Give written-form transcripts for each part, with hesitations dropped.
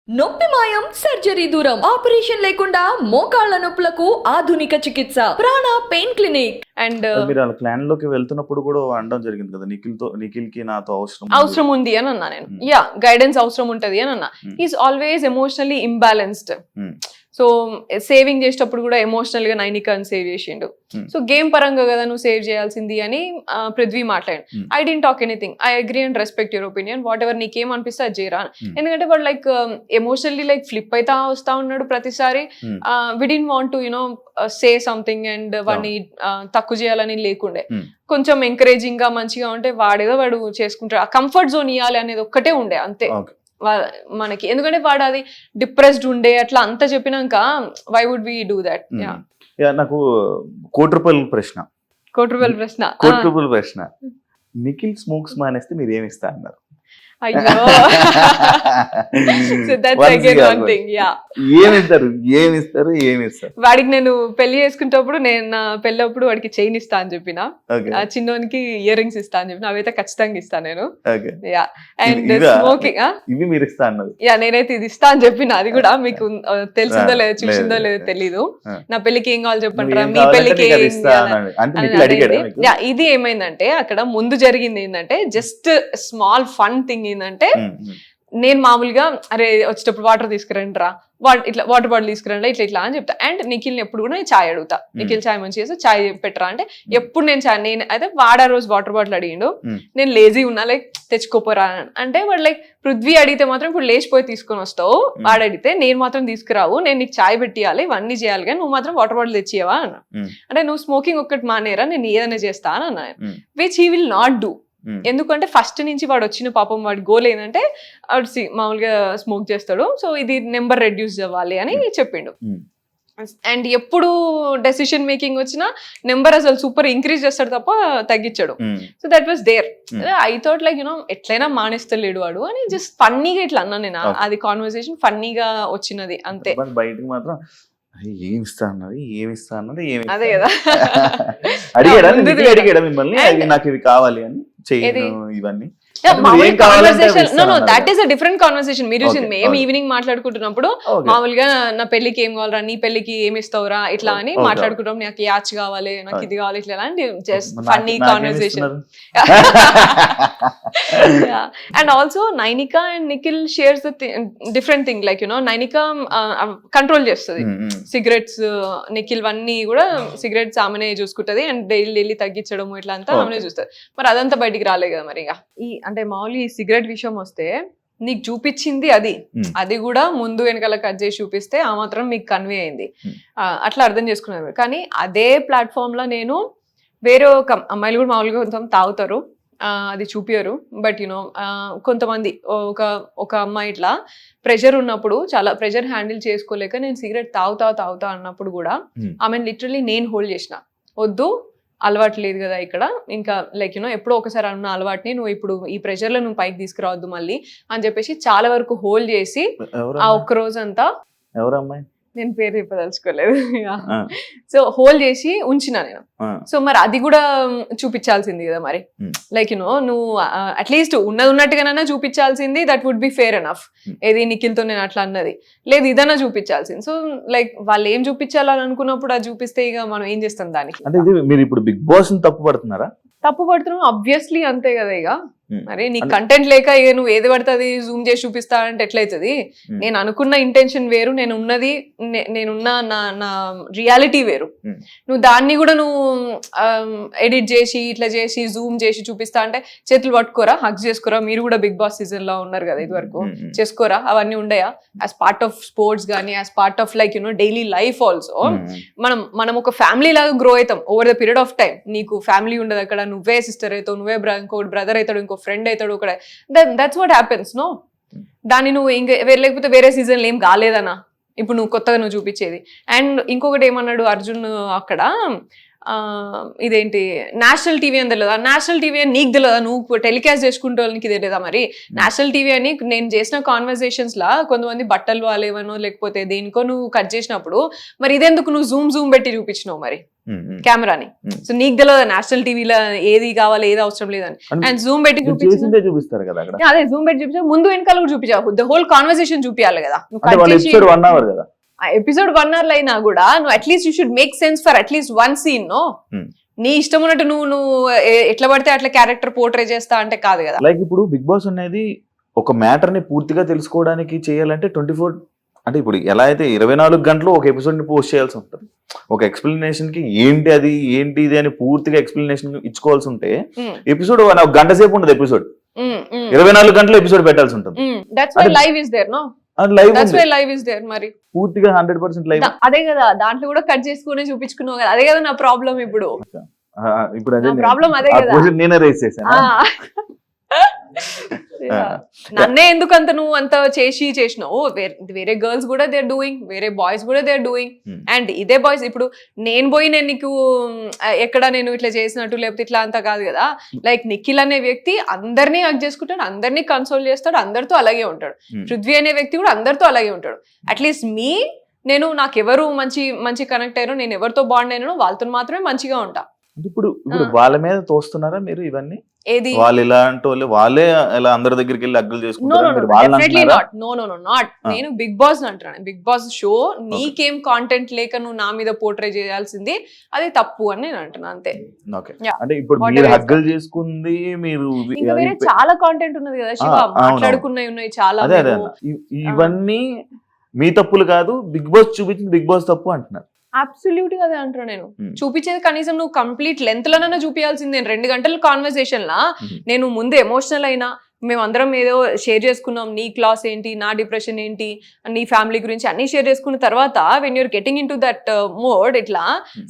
నొప్పి మాయం సర్జరీ దూరం ఆపరేషన్ లేకుండా మోకాళ్ల నొప్పులకు ఆధునిక చికిత్స ప్రాణ పెయిన్ క్లినిక్. అండ్ మీరు వాళ్ళ ప్లాన్ లోకి వెళ్తున్నప్పుడు కూడా అనడం జరిగింది కదా, నిఖిల్ కి నాతో అవసరం ఉంది అని అన్నా నేను. యా, గైడెన్స్ అవసరం ఉంటది అని అన్నా. Is always emotionally imbalanced. So saving చేసేటప్పుడు కూడా ఎమోషనల్ గా నైనికాని సేవ్ చేసిండు. సో గేమ్ పరంగా కదా నువ్వు సేవ్ చేయాల్సింది అని పృథ్వీ మాట్లాడు. I dent talk anything. I agree and respect your opinion. What ever నీకేం అనిపిస్తే అది చేయరా. ఎందుకంటే వాడు లైక్ ఎమోషనల్లీ లైక్ ఫ్లిప్ అయితే వస్తా ఉన్నాడు ప్రతిసారి. We don't want to you know say something and వాడిని తక్కువ చేయాలని లేకుండే. కొంచెం ఎంకరేజింగ్ గా మంచిగా ఉంటే వాడేదో వాడు చేసుకుంటాడు. ఆ కంఫర్ట్ జోన్ ఇవ్వాలి అనేది ఒక్కటే ఉండే అంతే మనకి. ఎందుకంటే వాడు అది డిప్రెస్డ్ ఉండే అట్లా అంతా చెప్పినాక why would we do that. నాకు కోటి రూపాయల ప్రశ్న నిఖిల్ స్మోక్స్ మానేస్తే మీరు ఏమి ఇస్తా అన్నారు? అయ్యో, so that's again one thing. Yeah, ఏమిస్తారు వాడికి నేను పెళ్లి చేసుకునేటప్పుడు నేను నా పెళ్ళప్పుడు వాడికి చైన్ ఇస్తా అని చెప్పిన, చిన్నోనికి ఇయర్ రింగ్స్ ఇస్తా అని చెప్పిన. అవైతే ఖచ్చితంగా ఇస్తా నేను. యా, అండ్ స్మోకింగ్ ఇవి మీరు ఇస్తా అన్నారు. యా, నేనైతే ఇది ఇస్తా అని చెప్పిన. అది కూడా మీకు తెలిసిందో లేదో చూసిందో లేదో తెలీదు. నా పెళ్లికి ఏం కావాలి చెప్పంటారా, మీ పెళ్లికి ఇది ఏమైందంటే అక్కడ ముందు జరిగింది ఏంటంటే జస్ట్ స్మాల్ ఫన్ థింగ్ ఏంటంటే, నేను మామూలుగా అరే వచ్చేటప్పుడు వాటర్ తీసుకురండి రా, ఇట్లా వాటర్ బాటిల్ తీసుకురండి ఇట్లా అని చెప్తా. అండ్ నిఖిల్ని ఎప్పుడు కూడా నేను చాయ్ అడుగుతా. నిఖిల్ చాయ్ మంచి చేస్తే చాయ్ పెట్టరా అంటే ఎప్పుడు నేను చాయ్, నేను అయితే వాడా రోజు వాటర్ బాటిల్ అడిగిండు. నేను లేజీ ఉన్నా లైక్ తెచ్చుకోపోరా అంటే వాడు లైక్ పృథ్వీ అడిగితే మాత్రం ఇప్పుడు లేచిపోయి తీసుకొని వస్తావు, వాడు అడిగితే నేను మాత్రం తీసుకురావు, నేను నీకు చాయ్ పెట్టియాలి ఇవన్నీ చేయాలి కానీ నువ్వు మాత్రం వాటర్ బాటిల్ తెచ్చియవా అన్న. అంటే నువ్వు స్మోకింగ్ ఒక్కటి మానేరా, నేను ఏదైనా చేస్తా అని అన్నా. Which he will not do. ఎందుకంటే ఫస్ట్ నుంచి వాడు వచ్చిన పాపం వాడి గోల్ ఏంటంటే వాడు మామూలుగా స్మోక్ చేస్తాడు, సో ఇది నెంబర్ రెడ్యూస్ అవ్వాలి అని చెప్పిండు. అండ్ ఎప్పుడు డెసిషన్ మేకింగ్ వచ్చినా నెంబర్ అసలు సూపర్ ఇంక్రీజ్ చేస్తాడు తప్ప తగ్గించాడు. So that was there. I thought like you know ఎట్లయినా మానేస్తలేడు వాడు అని జస్ట్ ఫన్నీగా ఇట్లా అన్నా నేను. అది కాన్వర్సేషన్ ఫన్నీగా వచ్చినది అంతే. బయటకు మాత్రం ఏమిస్తా అన్నది అదే కదా. అడిగాడా మిమ్మల్ని నాకు ఇవి కావాలి అని ఇవన్నీ? That is a different conversation. మీరు మేము ఈవినింగ్ మాట్లాడుకుంటున్నప్పుడు మామూలుగా నా పెళ్లికి ఏం కావాలరా, నీ పెళ్లికి ఏమి ఇస్తావురా ఇట్లా అని మాట్లాడుకుంటాం. నాకు యాచ్ కావాలి, నాకు ఇది కావాలి ఇట్లా అని just funny conversation. And also Nainika and Nikhil shares the different thing. Like you know Nainika control చేస్తుంది సిగరెట్స్, నిఖిల్ అన్ని కూడా సిగరెట్స్ ఆమెనే చూసుకుంటది అండ్ డైలీ తగ్గించడం ఇట్లా అంతా ఆమెనే చూస్తుంది. మరి అదంతా బయటికి రాలే కదా మరి. ఇక అంటే మామూలు ఈ సిగరెట్ విషయం వస్తే నీకు చూపించింది అది కూడా ముందు వెనకాల కట్ చేసి చూపిస్తే ఆ మాత్రం మీకు కన్వే అయింది, అట్లా అర్థం చేసుకున్నారు. కానీ అదే ప్లాట్ఫామ్ లో నేను వేరే ఒక అమ్మాయిలు కూడా మామూలుగా కొంచెం తాగుతారు, అది చూపియరు. బట్ యునో కొంతమంది ఒక అమ్మాయి ఇట్లా ప్రెషర్ ఉన్నప్పుడు, చాలా ప్రెషర్ హ్యాండిల్ చేసుకోలేక నేను సిగరెట్ తాగుతా అన్నప్పుడు కూడా ఆమెను లిటరలీ నేను హోల్డ్ చేసిన. వద్దు, అలవాటు లేదు కదా ఇక్కడ, ఇంకా లైక్ యూనో ఎప్పుడో ఒకసారి అన్న అలవాటుని నువ్వు ఇప్పుడు ఈ ప్రెషర్ లో నువ్వు పైకి తీసుకురావద్దు మళ్ళీ అని చెప్పేసి చాలా వరకు హోల్డ్ చేసి ఆ ఒక్క రోజు అంతా, నేను పేరు చెప్పదలుచుకోలేదు, సో హోల్డ్ చేసి ఉంచిన నేను. సో మరి అది కూడా చూపించాల్సింది కదా మరి. లైక్ యునో నువ్వు అట్లీస్ట్ ఉన్నట్టుగానైనా చూపించాల్సింది. That would be fair enough. ఏది నిఖిల్తో నేను అట్లా అన్నది లేదు, ఇదన్నా చూపించాల్సింది. సో లైక్ వాళ్ళు ఏం చూపించాలని అనుకున్నప్పుడు అది చూపిస్తే ఇక మనం ఏం చేస్తాం దానికి. మీరు ఇప్పుడు బిగ్ బాస్ తప్పు పడుతున్నారా? తప్పు పడుతున్నావు ఆబ్వియస్లీ, అంతే కదా. ఇక మరి నీ కంటెంట్ లేక ఇక నువ్వు ఏది పడుతుంది జూమ్ చేసి చూపిస్తా అంటే ఎట్లయితుంది? నేను అనుకున్న ఇంటెన్షన్ వేరు, నేనున్న నా రియాలిటీ వేరు. నువ్వు దాన్ని కూడా నువ్వు ఎడిట్ చేసి ఇట్లా చేసి జూమ్ చేసి చూపిస్తా అంటే చేతులు పట్టుకోరా, హక్ చేసుకోరా? మీరు కూడా బిగ్ బాస్ సీజన్ లో ఉన్నారు కదా ఇది వరకు, చేసుకోరా? అవన్నీ ఉండయా? యాజ్ పార్ట్ ఆఫ్ స్పోర్ట్స్ కానీ as part of like you know daily life also మనం ఒక ఫ్యామిలీ లాగా గ్రో అవుతాం over the period of time. నీకు ఫ్యామిలీ ఉండదు అక్కడ, నువ్వే సిస్టర్ అవుతావు, నువ్వే ఇంకోటి బ్రదర్ అవుతాడు, ఇంకో ఫ్రెండ్ అవుతాడు అక్కడ. That's what happens no. దాన్ని నువ్వు ఇంకా లేకపోతే వేరే సీజన్లో ఏం కాలేదనా ఇప్పుడు నువ్వు కొత్తగా నువ్వు చూపించేది. అండ్ ఇంకొకటి ఏమన్నాడు అర్జున్ అక్కడ, ఇదేంటి నేషనల్ టీవీ అని తెలియదా? నేషనల్ టీవీ అని నీకు తెలియదా? నువ్వు టెలికాస్ట్ చేసుకుంటే వాళ్ళకి తెలియదా? మరి నేషనల్ టీవీ అని నేను చేసిన కాన్వర్సేషన్స్ లా కొంతమంది బట్టలు వాళ్ళేవనో లేకపోతే దేనికో నువ్వు కట్ చేసినప్పుడు మరి ఇదెందుకు నువ్వు జూమ్ పెట్టి చూపించినావు? మరి కెమెరాని. సో నీకు తెలియదు నేషనల్ టీవీలో ఏది కావాలి ఏది అవసరం లేదని. అండ్ జూమ్ పెట్టి చేసిందే చూపిస్తారు కదా అక్కడ. అదే జూమ్ పెట్టి చూపించా, ముందు వెనకాల కూడా చూపించావు, ద హోల్ కాన్వర్సేషన్ చూపించాలి కదా. ఎపిసోడ్ 1 hour కదా, ఎపిసోడ్ 1 hour అయినా కూడా నువ్వు at least you should make sense for at least one scene. No నీ ఇష్టం ఉన్నట్టు నువ్వు ఎట్లా పడితే అట్లా క్యారెక్టర్ పోర్ట్రే చేస్తా అంటే కాదు కదా. లైక్ ఇప్పుడు బిగ్ బాస్ అనేది ఒక మ్యాటర్ ని పూర్తిగా తెలుసుకోవడానికి చేయాలంటే 24 అంటే ఇప్పుడు ఎలా అయితే 24 గంటలు ఒక ఎపిసోడ్ ని పోస్ట్ చేయాల్సి ఉంటుంది. ఒక ఎక్స్ప్లెనేషన్ కి ఏంటి అది ఏంటి ఇది అని పూర్తిగా ఎక్స్ప్లెనేషన్ ఇచ్చుకోవాల్సి ఉంటే ఎపిసోడ్ 1 గంట సేపు ఉంటుంది. ఎపిసోడ్ 24 గంటలు ఎపిసోడ్ పెట్టాల్సి ఉంటుంది. లైవ్ ఇస్ దేర్ మరి పూర్తిగా 100% లైవ్. అదే కదా, దాంట్లో కూడా కట్ చేసుకుని చూపించుకున్నావు కదా. అదే కదా నా ప్రాబ్లం ఇప్పుడు. ఇప్పుడు అదే ప్రాబ్లం అదే కదా, నేనే రేస్ చేశాను. నన్నే ఎందుకంత నువ్వు అంత చేసినావు. వేరే గర్ల్స్ కూడా దే ఆర్ డూయింగ్, వేరే బాయ్స్ కూడా దే ఆర్ డూయింగ్. అండ్ ఇదే బాయ్స్ ఇప్పుడు నేను పోయి నేను నీకు ఎక్కడ నేను ఇట్లా చేసినట్టు లేకపోతే ఇట్లా అంతా కాదు కదా. లైక్ నిఖిల్ అనే వ్యక్తి అందరినీ హగ్ చేసుకుంటాడు, అందరినీ కన్సోల్ చేస్తాడు, అందరితో అలాగే ఉంటాడు. పృథ్వీ అనే వ్యక్తి కూడా అందరితో అలాగే ఉంటాడు. అట్లీస్ట్ నాకు ఎవరు మంచి మంచి కనెక్ట్ అయ్యారో, నేను ఎవరితో బాండ్ అయినానో వాళ్ళతో మాత్రమే మంచిగా ఉంటా. ఇప్పుడు వాళ్ళ మీద తోస్తున్నారా మీరు ఇవన్నీ? ఏది వాళ్ళు ఇలాంటి వాళ్ళు వాళ్ళే ఇలా అందరి దగ్గరికి వెళ్ళి అగ్గులు చేసుకుంటారు? నేను బిగ్ బాస్ అంటున్నాను. బిగ్ బాస్ షో నీకేం కాంటెంట్ లేక నువ్వు నా మీద పోర్ట్రే చేయాల్సింది అది తప్పు అని నేను అంటున్నా అంతే. అంటే ఇప్పుడు మీరు హగ్గులు చేసుకుంది మీరు ఇంకా వేరే చాలా కాంటెంట్ ఉన్నది కదా శివ, మాట్లాడుకున్నవి ఉన్నాయి చాలా. ఇవన్నీ మీ తప్పులు కాదు, బిగ్ బాస్ చూపించింది బిగ్ బాస్ తప్పు అంటున్నారు. అబ్సల్యూట్ గా అదే అంటున్నా నేను. చూపించేది కనీసం నువ్వు కంప్లీట్ లెంత్ లోనైనా చూపించాల్సిందే. 2 గంటల కాన్వర్సేషన్ లా నేను ముందు ఎమోషనల్ అయినా, మేమందరం ఏదో షేర్ చేసుకున్నాం, నీ క్లాస్ ఏంటి, నా డిప్రెషన్ ఏంటి, నీ ఫ్యామిలీ గురించి అన్ని షేర్ చేసుకున్న తర్వాత when you're getting in to that mode, ఇట్లా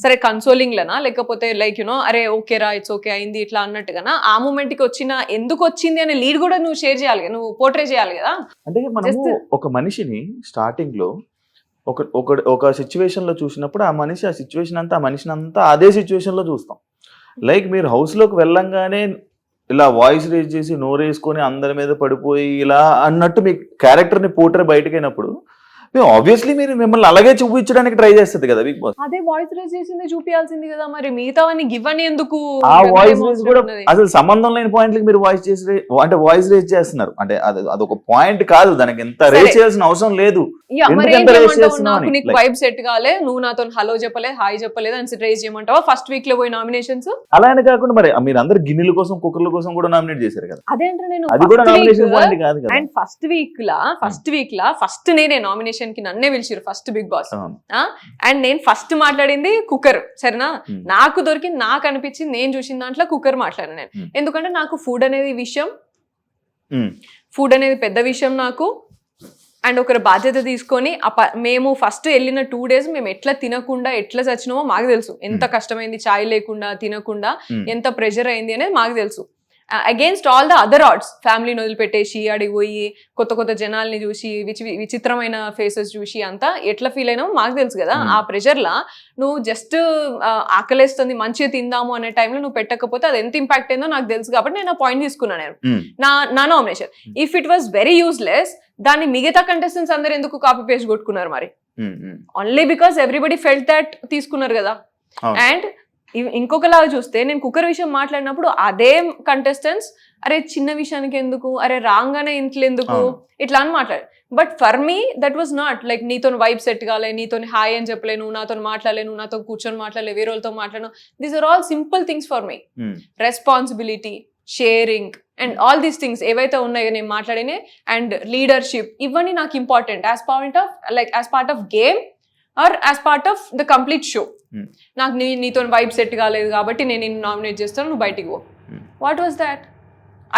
సరే కన్సోలింగ్ లనా లేకపోతే లైక్ యునో అరే ఓకే రా ఇట్స్ ఓకే అయింది ఇట్లా అన్నట్టుగా ఆ మూమెంట్ కి వచ్చిన ఎందుకు వచ్చింది అనే లీడ్ కూడా నువ్వు షేర్ చేయాలి కదా, నువ్వు పోర్ట్రే చేయాలి కదా. అంటే మనము ఒక మనిషిని స్టార్టింగ్ లో ఒక సిచ్యువేషన్ లో చూసినప్పుడు ఆ సిచ్యువేషన్ అంతా ఆ మనిషిని అంతా అదే సిచ్యువేషన్ లో చూస్తాం. లైక్ మీరు హౌస్ లోకి వెళ్ళంగానే ఇలా వాయిస్ రేజ్ చేసి నోరేసుకొని అందరి మీద పడిపోయి ఇలా అన్నట్టు మీ క్యారెక్టర్ ని పోర్ట్రే బయటకు అయినప్పుడు ఆబ్వియస్లీ మీరు మిమ్మల్ని అలాగే చూపించడానికి ట్రై చేస్తుంది కదా బిగ్ బాస్. అదే వాయిస్ రేజ్ చేసింది చూపించాల్సింది కదా, మరి మిగతా గివ్ అని ఎందుకు? ఆ వాయిస్ రేజ్ కూడా అసలు సంబంధం లేని పాయింట్లకి మీరు వాయిస్ రేజ్ చేస్తున్నారు. అంటే అదొక పాయింట్ కాదు, దానికి ఎంత రేజ్ చేయాల్సిన అవసరం లేదు. నాకు నీకు వైబ్ సెట్ కాలే, నువ్వు నాతో హలో చెప్పలేదు, హాయ్ చెప్పలేదు అని రేజ్ చేయమంటావా? ఫస్ట్ వీక్ లో పోయి నామినేషన్స్ అలానే కాకుండా మరి మీరు అందరు గిన్నెల కోసం కుక్కర్ల కోసం కూడా నామినేట్ చేశారు కదా. అదే అంటే నేను అది కూడా నామినేషన్ పాయింట్ కాదు కదా. And first week law first నేనే నామినేషన్ కి నన్నే పిలిచారు ఫస్ట్ బిగ్ బాస్. అండ్ నేను ఫస్ట్ మాట్లాడింది కుక్కర్, సరేనా? నాకు దొరికింది, నాకు అనిపించింది, నేను చూసిన దాంట్లో కుక్కర్ మాట్లాడాను నేను. ఎందుకంటే నాకు ఫుడ్ అనేది పెద్ద విషయం నాకు. అండ్ ఒకరి బాధ్యత తీసుకొని మేము ఫస్ట్ వెళ్ళిన 2 days మేము ఎట్లా తినకుండా ఎట్లా చచ్చినామో మాకు తెలుసు. ఎంత కష్టమైంది చాయ్ లేకుండా తినకుండా, ఎంత ప్రెషర్ అయింది అనేది మాకు తెలుసు. అగేన్స్ట్ ఆల్ ద అదర్ ఆర్డ్స్, ఫ్యామిలీని వదిలిపెట్టేసి అడిగిపోయి కొత్త కొత్త జనాల్ని చూసి విచిత్రమైన ఫేసెస్ చూసి అంతా ఎట్లా ఫీల్ అయినామో మాకు తెలుసు కదా. ఆ ప్రెషర్లా నువ్వు జస్ట్ ఆకలేస్తుంది మంచిగా తిందాము అనే టైంలో నువ్వు పెట్టకపోతే అది ఎంత ఇంపాక్ట్ అయిందో నాకు తెలుసు. కాబట్టి నేను ఆ పాయింట్ తీసుకున్నాను నేను నా nomination. If it was very useless, దాన్ని మిగతా కంటెస్టెంట్స్ అందరు ఎందుకు కాపీ పేస్ట్ కొట్టుకున్నారు మరి? Only because everybody felt that తీసుకున్నారు కదా. అండ్ ఇంకొకలాగా చూస్తే నేను కుక్కర్ విషయం మాట్లాడినప్పుడు అదే కంటెస్టెంట్స్ అరే చిన్న విషయానికి ఎందుకు, అరే రాగానే ఇంట్లో ఎందుకు, ఇట్లా అని మాట్లాడు. But for me that was not like నీతో వైబ్ సెట్ కాలే, నీతో హాయ్ అని చెప్పలేను, నాతో మాట్లాడలేను, నాతో కూర్చొని మాట్లాడలే, వేరే వాళ్ళతో మాట్లాడను. These are all simple things for me. Responsibility, sharing and all these things ఏవైతే ఉన్నాయో నేను మాట్లాడినాయి, అండ్ లీడర్షిప్, ఇవన్నీ నాకు important as part of game or as part of the complete show. నాకు నీతో వైబ్ సెట్ కాలేదు కాబట్టి నేను నిన్ను నామినేట్ చేస్తాను, నువ్వు బయటికి పో. What was that?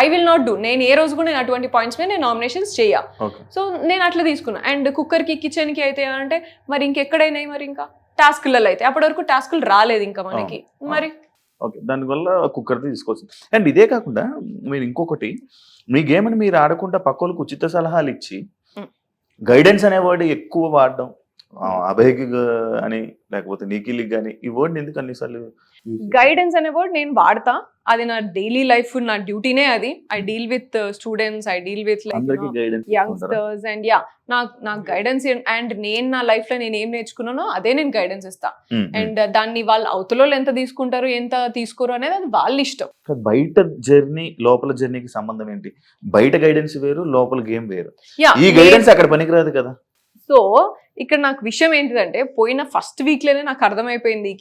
I will not do. నేను ఏ రోజు కూడా నేను అటువంటి పాయింట్స్ మీద నేను నామినేషన్స్ చేయ. సో నేను అట్లా తీసుకున్నా. అండ్ కుక్కర్కి కిచెన్కి అయితే అంటే మరి ఇంకెక్కడైనాయి, మరి ఇంకా టాస్క్లలో అయితే అప్పటి వరకు టాస్కులు రాలేదు ఇంకా మనకి. మరి ఓకే, దానివల్ల కుక్కర్ తీసుకోవచ్చు. అండ్ ఇదే కాకుండా మీరు ఇంకొకటి, మీ గేమ్ అని మీరు ఆడకుండా పక్క వాళ్ళకి ఉచిత సలహాలు ఇచ్చి గైడెన్స్ అనే వర్డ్ ఎక్కువ వాడడం, అభయ్కి అని లేకపోతే నిఖిల్కి కానీ ఈ వర్డ్ ఎందుకు అన్నిసార్లు గైడెన్స్ అనే వర్డ్ నేను వాడతా, అది నా డైలీ లైఫ్, నా డ్యూటీనే అది. I deal with students, I deal with అందరికి గైడెన్స్ యంగ్స్టర్స్ అండ్ నాకు గైడెన్స్ అండ్ నేను నా లైఫ్ లో నేను ఏం నేర్చుకున్నానో అదే నేను గైడెన్స్ ఇస్తా. అండ్ దాన్ని వాళ్ళు అవతల ఎంత తీసుకుంటారు ఎంత తీసుకోరు అనేది అది వాళ్ళ ఇష్టం. బయట జర్నీ లోపల జర్నీకి సంబంధం ఏంటి? బయట గైడెన్స్ వేరు, లోపల గేమ్ వేరు. ఈ గైడెన్స్ అక్కడ పనికిరాదు కదా. సో ఇక్కడ నాకు విషయం ఏంటిదంటే, పోయిన ఫస్ట్ వీక్ లోనే నాకు అర్థమైపోయింది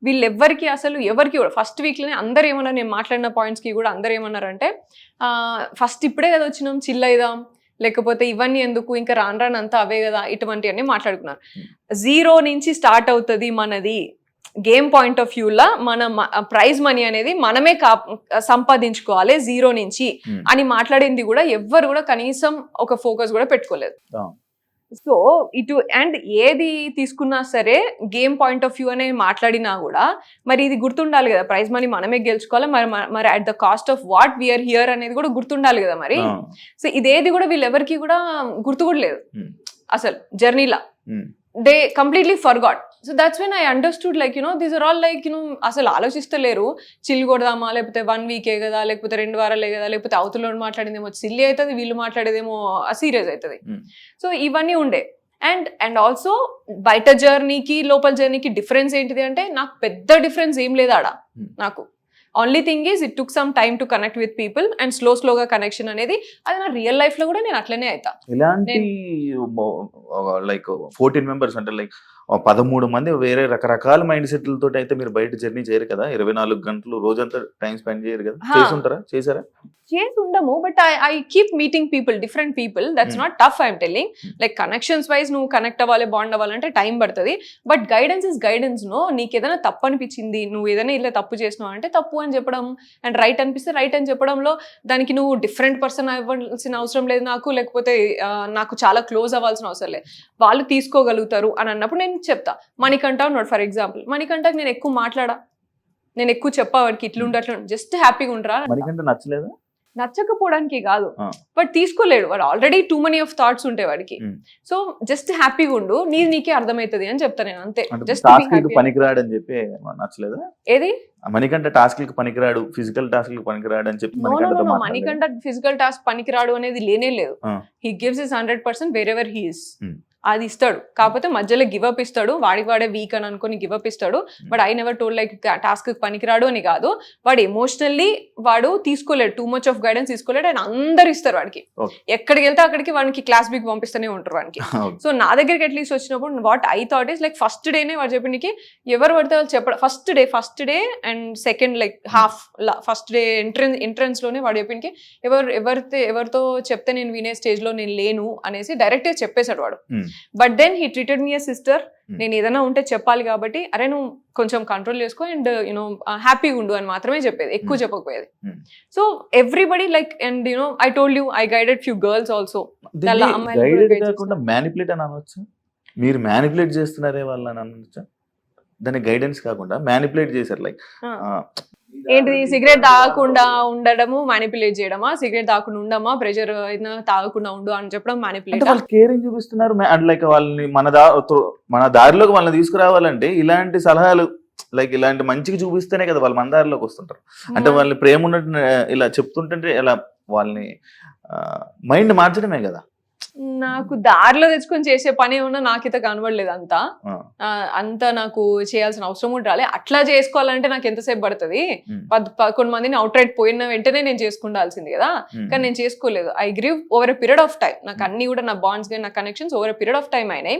వీళ్ళెవ్వరికి అసలు ఎవరికి కూడా ఫస్ట్ వీక్ లోనే అందరు ఏమన్నారు, నేను మాట్లాడిన పాయింట్స్ కి కూడా అందరు ఏమన్నారంటే, ఫస్ట్ ఇప్పుడే కదా వచ్చినాం, చిల్ అయిదాం, లేకపోతే ఇవన్నీ ఎందుకు, ఇంకా రాను రాను అంతా అవే కదా, ఇటువంటివన్నీ మాట్లాడుకున్నారు. 0 నుంచి స్టార్ట్ అవుతుంది మనది గేమ్ పాయింట్ ఆఫ్ వ్యూలా. మన ప్రైజ్ మనీ అనేది మనమే సంపాదించుకోవాలి 0 నుంచి అని మాట్లాడింది కూడా ఎవ్వరు కూడా కనీసం ఒక ఫోకస్ కూడా పెట్టుకోలేదు. సో ఇటు అండ్ ఏది తీసుకున్నా సరే గేమ్ పాయింట్ ఆఫ్ వ్యూ అనే మాట్లాడినా కూడా మరి ఇది గుర్తుండాలి కదా, ప్రైజ్ మనీ మనమే గెలుచుకోవాలి, మరి at the cost of what we're here అనేది కూడా గుర్తుండాలి కదా మరి. సో ఇదేది కూడా వీళ్ళెవరికి కూడా గుర్తు కూడా లేదు అసలు జర్నీలా. They completely forgot. So that's when I understood these are all అసలు ఆలోచిస్తలేరు, చిల్ కొడదామా, లేకపోతే 1 వీకే కదా, లేకపోతే 2 వారాలే కదా, లేకపోతే అవతల మాట్లాడిందేమో సిల్లీ అవుతుంది, వీళ్ళు మాట్లాడేదేమో సీరియస్ అవుతుంది. సో ఇవన్నీ ఉండే. అండ్ ఆల్సో బయట జర్నీకి లోపల జర్నీకి డిఫరెన్స్ ఏంటిది అంటే, నాకు పెద్ద డిఫరెన్స్ ఏం లేదు ఆడ. నాకు only thing is it took some time to connect with people and స్లోగా కనెక్షన్ అనేది అది నా రియల్ లైఫ్ లో కూడా నేను అట్లనే అవుతా. ఇలాంటి లైక్ 14 మెంబర్స్ అంటే లైక్ 13 మంది వేరే రకరకాల మైండ్ సెట్లతో అయితే మీరు బయట జర్నీ చేయరు కదా, 24 గంటలు రోజంతా టైం స్పెండ్ చేయరు కదా. చేసారా? చేసి ఉండము, but I keep meeting people, different people. That's not tough, I'm telling. Like connections wise నువ్వు కనెక్ట్ అవ్వాలి, బాండ్ అవ్వాలంటే టైం పడుతుంది. But guidance is guidance. నీకు ఏదైనా తప్పు అనిపించింది, నువ్వు ఏదైనా ఇలా తప్పు చేసినావు అంటే తప్పు అని చెప్పడం, అండ్ రైట్ అనిపిస్తే రైట్ అని చెప్పడంలో దానికి నువ్వు డిఫరెంట్ పర్సన్ అవ్వాల్సిన అవసరం లేదు నాకు, లేకపోతే నాకు చాలా క్లోజ్ అవ్వాల్సిన అవసరం లేదు. వాళ్ళు తీసుకోగలుగుతారు అని అన్నప్పుడు నేను చెప్తా. మణికంఠ ఉన్నాడు ఫర్ ఎగ్జాంపుల్, మణికంఠకి నేను ఎక్కువ మాట్లాడా, నేను ఎక్కువ చెప్పా వాడికి ఇట్లుంటే అట్లా, జస్ట్ హ్యాపీగా ఉండరా. మణికంఠ నచ్చలేదా? నచ్చకపోవడానికి కాదు, బట్ తీసుకోలేడు వాడు, already two money of thoughts ఉంటాయి వాడికి. సో జస్ట్ హ్యాపీగా ఉండు, నీకే అర్థమవుతుంది అని చెప్తా నేను, అంతే. జస్ట్ పనికిరాడు అని చెప్పి నచ్చలేదా? ఏది మణికంఠ టాస్క్ పనికిరాడు, ఫిజికల్ టాస్క్ పనికిరాడు అని చెప్పి మణికంఠ ఫిజికల్ టాస్క్ పనికిరాడు అనేది లేనే లేదు. He gives his 100% wherever he is. అది ఇస్తాడు, కాకపోతే మధ్యలో గివప్ ఇస్తాడు, వాడికి వాడే వీక్ అని అనుకుని గివప్ ఇస్తాడు. But I never told like task పనికిరాడు అని కాదు, వాడు ఎమోషనల్లీ వాడు తీసుకోలేడు, టూ మచ్ ఆఫ్ గైడెన్స్ తీసుకోలేడు. అండ్ అందరు ఇస్తారు వాడికి, ఎక్కడికి వెళ్తే అక్కడికి వాడికి క్లాస్ బిక్ పంపిస్తూనే ఉంటారు వాడికి. సో నా దగ్గరికి అట్లీస్ట్ వచ్చినప్పుడు what I thought is like first డేనే వాడు చెప్పడానికి ఎవరు పడితే వాళ్ళు చెప్పడం, first day and second like half first day entrance లోనే వాడు చెప్పడానికి ఎవరితో చెప్తే నేను వినే స్టేజ్ లో నేను లేను అనేసి డైరెక్ట్ గా చెప్పేశాడు వాడు. But then he treated me a sister. నేను ఏదైనా ఉంటే చెప్పాలి కాబట్టి, అరే నువ్వు కొంచెం కంట్రోల్ చేసుకో అండ్ యూనో హ్యాపీగా ఉండు అని మాత్రమే చెప్పేది, ఎక్కువ చెప్పకపోయేది. So everybody like, and you know I told you I guided few girls also. Manipulate అని అనొచ్చు, మీరు మ్యానిపులేట్ చేస్తున్నారే వాళ్ళని అనొచ్చా? దాన్ని గైడెన్స్ కాకుండా మ్యానిపులేట్ చేశారు. లైక్ ఏంటిది, సిగరెట్ తాగకుండా ఉండడము మ్యానిపులేట్ చేయడమా, సిగరెట్ తాగకుండా ఉండమా, ప్రెషర్ అయినా తాగకుండా ఉండు అని చెప్పడం మ్యానిపులేట్. వాళ్ళు కేరింగ్ చూపిస్తున్నారు, లైక్ వాళ్ళని మన దారిలోకి వాళ్ళని తీసుకురావాలంటే ఇలాంటి సలహాలు లైక్ ఇలాంటి మంచిగా చూపిస్తేనే కదా వాళ్ళు మన దారిలోకి వస్తుంటారు. అంటే వాళ్ళని ప్రేమ ఉన్నట్టు ఇలా చెప్తుంటే ఇలా వాళ్ళని మైండ్ మార్చడమే కదా. నాకు దారిలో తెచ్చుకొని చేసే పని ఏమన్నా నాకైతే కనబడలేదు అంతా నాకు చేయాల్సిన అవసరం కూడా రాలే. అట్లా చేసుకోవాలంటే నాకు ఎంతసేపు పడుతుంది, 11 మందిని అవుట్ రైట్ పోయిన వెంటనే నేను చేసుకుండాల్సింది కదా, కానీ నేను చేసుకోలేదు. I grieve over a period of time. నాకు అన్ని కూడా నా బాండ్స్ కానీ నా connections over a period of time అయినాయి.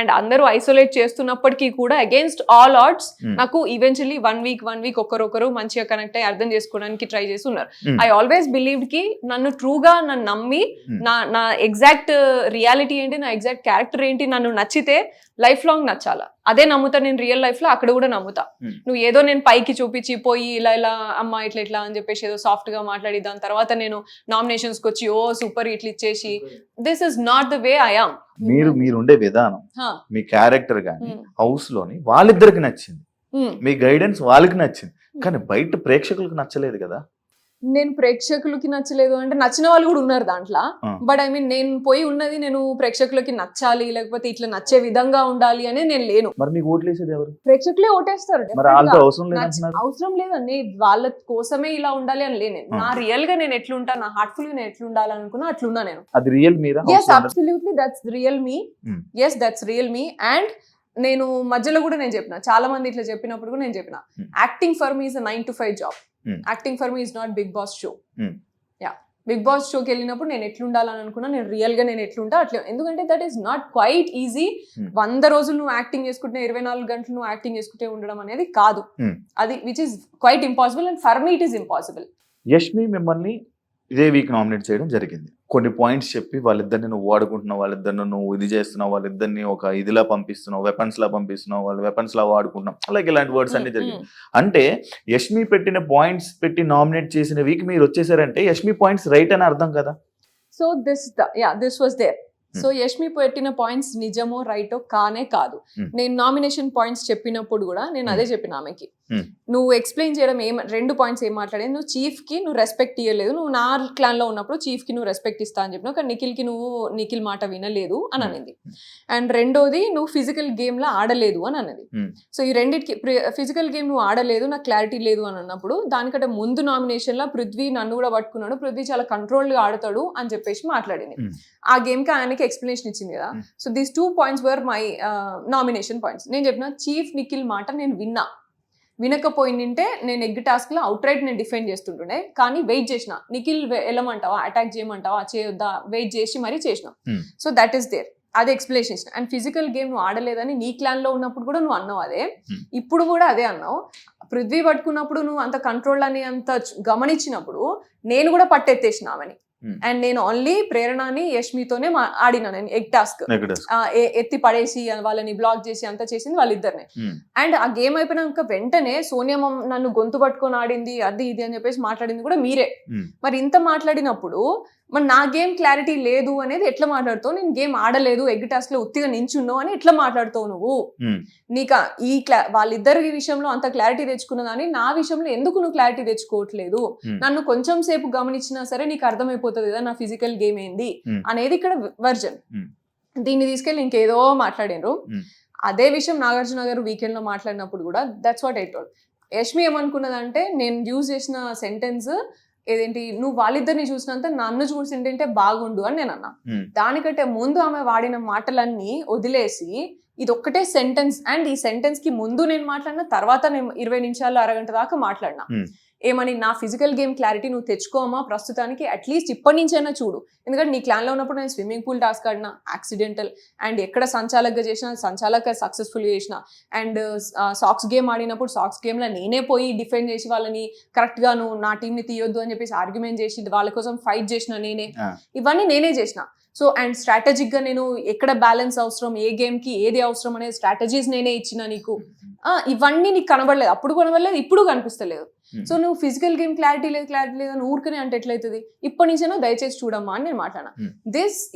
అండ్ అందరూ ఐసోలేట్ చేస్తున్నప్పటికీ కూడా అగేన్స్ట్ ఆల్ ఆడ్స్ నాకు ఈవెన్చువల్లీ 1 వీక్ ఒకరొకరు మంచిగా కనెక్ట్ అయ్యి అర్థం చేసుకోవడానికి ట్రై చేసి ఉన్నారు. ఐ ఆల్వేస్ బిలీవ్డ్ కి నన్ను ట్రూగా నన్ను నమ్మి నా ఎగ్జాక్ట్ రియాలిటీ ఏంటి, నా ఎగ్జాక్ట్ క్యారెక్టర్ ఏంటి, నన్ను నచ్చితే లైఫ్ లాంగ్ నచ్చాలా, అదే నమ్ముతా నేను రియల్ లైఫ్ లో. అక్కడ కూడా నమ్ముతా. నువ్వు ఏదో నేను పైకి చూపించి పోయి ఇలా అమ్మ ఇట్లా అని చెప్పేసి ఏదో సాఫ్ట్ గా మాట్లాడి దాని తర్వాత నేను నామినేషన్స్ కి వచ్చి ఓ సూపర్ ఇట్లా ఇచ్చేసి, this is not the way I am. మీరు ఉండే విధానం, మీ క్యారెక్టర్ గానీ హౌస్ లోని వాళ్ళిద్దరికి నచ్చింది, మీ గైడెన్స్ వాళ్ళకి నచ్చింది, కానీ బయట ప్రేక్షకులకు నచ్చలేదు కదా. నేను ప్రేక్షకులకి నచ్చలేదు అంటే నచ్చిన వాళ్ళు కూడా ఉన్నారు దాంట్లో. ఆ. బట్ ఐ మీన్ నేను పోయి ఉన్నది నేను ప్రేక్షకులకి నచ్చాలి లేకపోతే ఇట్లా నచ్చే విధంగా ఉండాలి అని నేను లేను. మరి మీకు ఓట్లు వేసేది ఎవరు? ప్రేక్షకులే ఓటేస్తారు. మరి వాళ్ళతో definitely గా. అవసరం లేదంటున్నారు. అవసరం లేదండి, వాళ్ళ కోసమే ఇలా ఉండాలి అని లేను. నా రియల్ గా నేను ఎట్లుంటా, నా హార్ట్ఫుల్ గా నేను ఎట్లుండాలి అనుకున్నా అట్లున్నా నేను. అది రియల్ మీరా? Yes absolutely that's real me. Yes that's real me. And నేను మధ్యలో కూడా నేను చెప్పిన, చాలా మంది ఇట్లా చెప్పినప్పుడు కూడా నేను చెప్పిన, acting for me is 9 to 5 job. Acting for me is not Bigg boss show. Yeah, Bigg Boss షోకి వెళ్ళినప్పుడు నేను ఎట్లుండాలని అనుకున్నా, నేను రియల్ గా నేను ఎట్లుంటా అట్లా. ఎందుకంటే that is not quiet easy. 100 రోజులు నువ్వు యాక్టింగ్ చేసుకుంటే 24 గంటలు నువ్వు యాక్టింగ్ చేసుకుంటే ఉండడం అనేది కాదు. అది which is quite impossible and for me it is impossible. Yashmi మిమ్మల్ని ఇదే వీక్ నామినేట్ చేయడం జరిగింది. కొన్ని పాయింట్స్ చెప్పి వాళ్ళిద్దరిని నువ్వు వాడుకుంటున్నావు, వాళ్ళిద్దరిని నువ్వు ఇది చేస్తున్నావు, వాళ్ళిద్దరిని ఒక ఇదిలా పంపిస్తున్నావు, వెపన్స్ లా పంపిస్తున్నావు, వాళ్ళు వెపన్స్ లా వాడుకుంటున్నావు, అలాగే ఇలాంటి వర్డ్స్ అన్ని జరిగింది. అంటే యష్మి పెట్టిన పాయింట్స్ పెట్టి నామినేట్ చేసిన వీక్ మీరు వచ్చేసారంటే యష్మి పాయింట్స్ రైట్ అని అర్థం కదా. So this was there. So Yashmi పెట్టిన పాయింట్స్ నిజమో రైటో కానే కాదు. నేను నామినేషన్ పాయింట్స్ చెప్పినప్పుడు కూడా నేను అదే చెప్పిన ఆమెకి, నువ్వు ఎక్స్ప్లెయిన్ చేయడం 2 పాయింట్స్ ఏం మాట్లాడేది, నువ్వు చీఫ్ కి నువ్వు రెస్పెక్ట్ ఇవ్వలేదు, నువ్వు నా క్లాన్ లో ఉన్నప్పుడు చీఫ్ కి నువ్వు రెస్పెక్ట్ ఇస్తా అని చెప్పినావు, కానీ నిఖిల్ కి నువ్వు నిఖిల్ మాట వినలేదు అని అనేది. అండ్ రెండోది నువ్వు ఫిజికల్ గేమ్ లా ఆడలేదు అని అన్నది. సో ఈ రెండింటికి ఫిజికల్ గేమ్ నువ్వు ఆడలేదు, నాకు క్లారిటీ లేదు అని అన్నప్పుడు, దానికంటే ముందు నామినేషన్ లో పృథ్వీ నన్ను కూడా పట్టుకున్నాడు, పృథ్వీ చాలా కంట్రోల్ గా ఆడతాడు అని చెప్పేసి మాట్లాడింది. ఆ గేమ్ కి ఆయనకి ఎక్స్ప్లెనేషన్ ఇచ్చింది కదా. So these 2 points were my nomination points. నేను చెప్పిన చీఫ్ నిఖిల్ మాట నేను వినకపోయిందంటే నేను ఎగ్ టాస్క్ లో అవుట్ రైట్ నేను డిఫెండ్ చేస్తుంటుండే, కానీ వెయిట్ చేసిన, నిఖిల్ వెళ్ళమంటావా, అటాక్ చేయమంటావా, చేయొద్దా, వెయిట్ చేసి మరీ చేసిన. సో దట్ ఈస్ దేర్, అదే ఎక్స్ప్లెనేషన్ ఇచ్చిన. అండ్ ఫిజికల్ గేమ్ నువ్వు ఆడలేదని నీ క్లాన్ లో ఉన్నప్పుడు కూడా నువ్వు అన్నావు అదే, ఇప్పుడు కూడా అదే అన్నావు. పృథ్వీ పట్టుకున్నప్పుడు నువ్వు అంత కంట్రోల్ అని అంత గమనించినప్పుడు నేను కూడా పట్టెత్తేసిన ఆమెని. అండ్ నేను ఓన్లీ ప్రేరణని యష్మితోనే ఆడినా నేను ఎగ్ టాస్క్. ఎత్తి పడేసి వాళ్ళని బ్లాక్ చేసి అంతా చేసింది వాళ్ళిద్దరినే. అండ్ ఆ గేమ్ అయిపోయినాక వెంటనే సోనియా నన్ను గొంతు పట్టుకొని ఆడింది అది ఇది అని చెప్పేసి మాట్లాడింది కూడా మీరే. మరి ఇంత మాట్లాడినప్పుడు మరి నా గేమ్ క్లారిటీ లేదు అనేది ఎట్లా మాట్లాడుతావు? నేను గేమ్ ఆడలేదు, ఎగ్ టాస్క్ లో ఉత్తిగా నించున్నావు అని ఎట్లా మాట్లాడుతావు నువ్వు? నీకా ఈ వాళ్ళిద్దరి విషయంలో అంత క్లారిటీ తెచ్చుకున్నదాన్ని నా విషయంలో ఎందుకు నువ్వు క్లారిటీ తెచ్చుకోవట్లేదు? నన్ను కొంచెం సేపు గమనించినా సరే నీకు అర్థమైపోతుంది కదా నా ఫిజికల్ గేమ్ ఏంది అనేది ఇక్కడ వర్జన్. దీన్ని తీసుకెళ్ళి ఇంకేదో మాట్లాడారు. అదే విషయం నాగార్జున గారు వీకెండ్ లో మాట్లాడినప్పుడు కూడా that's what I told. Yashmi ఏమనుకున్నదంటే నేను యూజ్ చేసిన సెంటెన్స్ ఏదేంటి, నువ్వు వాళ్ళిద్దరిని చూసినంత నన్ను చూసింటే బాగుండు అని నేను అన్నా. దానికంటే ముందు ఆమె వాడిన మాటలన్నీ వదిలేసి ఇది ఒక్కటే సెంటెన్స్, అండ్ ఈ సెంటెన్స్ కి ముందు నేను మాట్లాడిన, తర్వాత నేను 20 నిమిషాలు అరగంట దాకా మాట్లాడినా. ఏమని, నా ఫిజికల్ గేమ్ క్లారిటీ నువ్వు తెచ్చుకోమా ప్రస్తుతానికి, అట్లీస్ట్ ఇప్పటి నుంచైనా చూడు. ఎందుకంటే నీ క్లాన్ లో ఉన్నప్పుడు నేను స్విమ్మింగ్ పూల్ టాస్క్ ఆడినా యాక్సిడెంటల్, అండ్ ఎక్కడ సంచాలకగా చేసిన సంచాలక సక్సెస్ఫుల్ చేసిన, అండ్ సాక్స్ గేమ్ ఆడినప్పుడు సాక్స్ గేమ్ లో నేనే పోయి డిఫెండ్ చేసి వాళ్ళని కరెక్ట్ గా నువ్వు నా టీం ని తీయొద్దు అని చెప్పేసి ఆర్గ్యుమెంట్ చేసి వాళ్ళ కోసం ఫైట్ చేసిన నేనే, ఇవన్నీ నేనే చేసిన. సో అండ్ స్ట్రాటజిక్ గా నేను ఎక్కడ బ్యాలెన్స్ అవసరం, ఏ గేమ్ కి ఏది అవసరం అనే స్ట్రాటజీస్ నేనే ఇచ్చిన నీకు. ఇవన్నీ నీకు కనబడలేదు, అప్పుడు కనబడలేదు, ఇప్పుడు కనిపిస్తలేదు. సో నువ్వు ఫిజికల్ గేమ్ క్లారిటీ లేదు అని ఊరికనే అంటే ఎట్లయితుంది? ఇప్పటి నుంచైనా దయచేసి చూడమ్మా అని నేను మాట్లాడినా.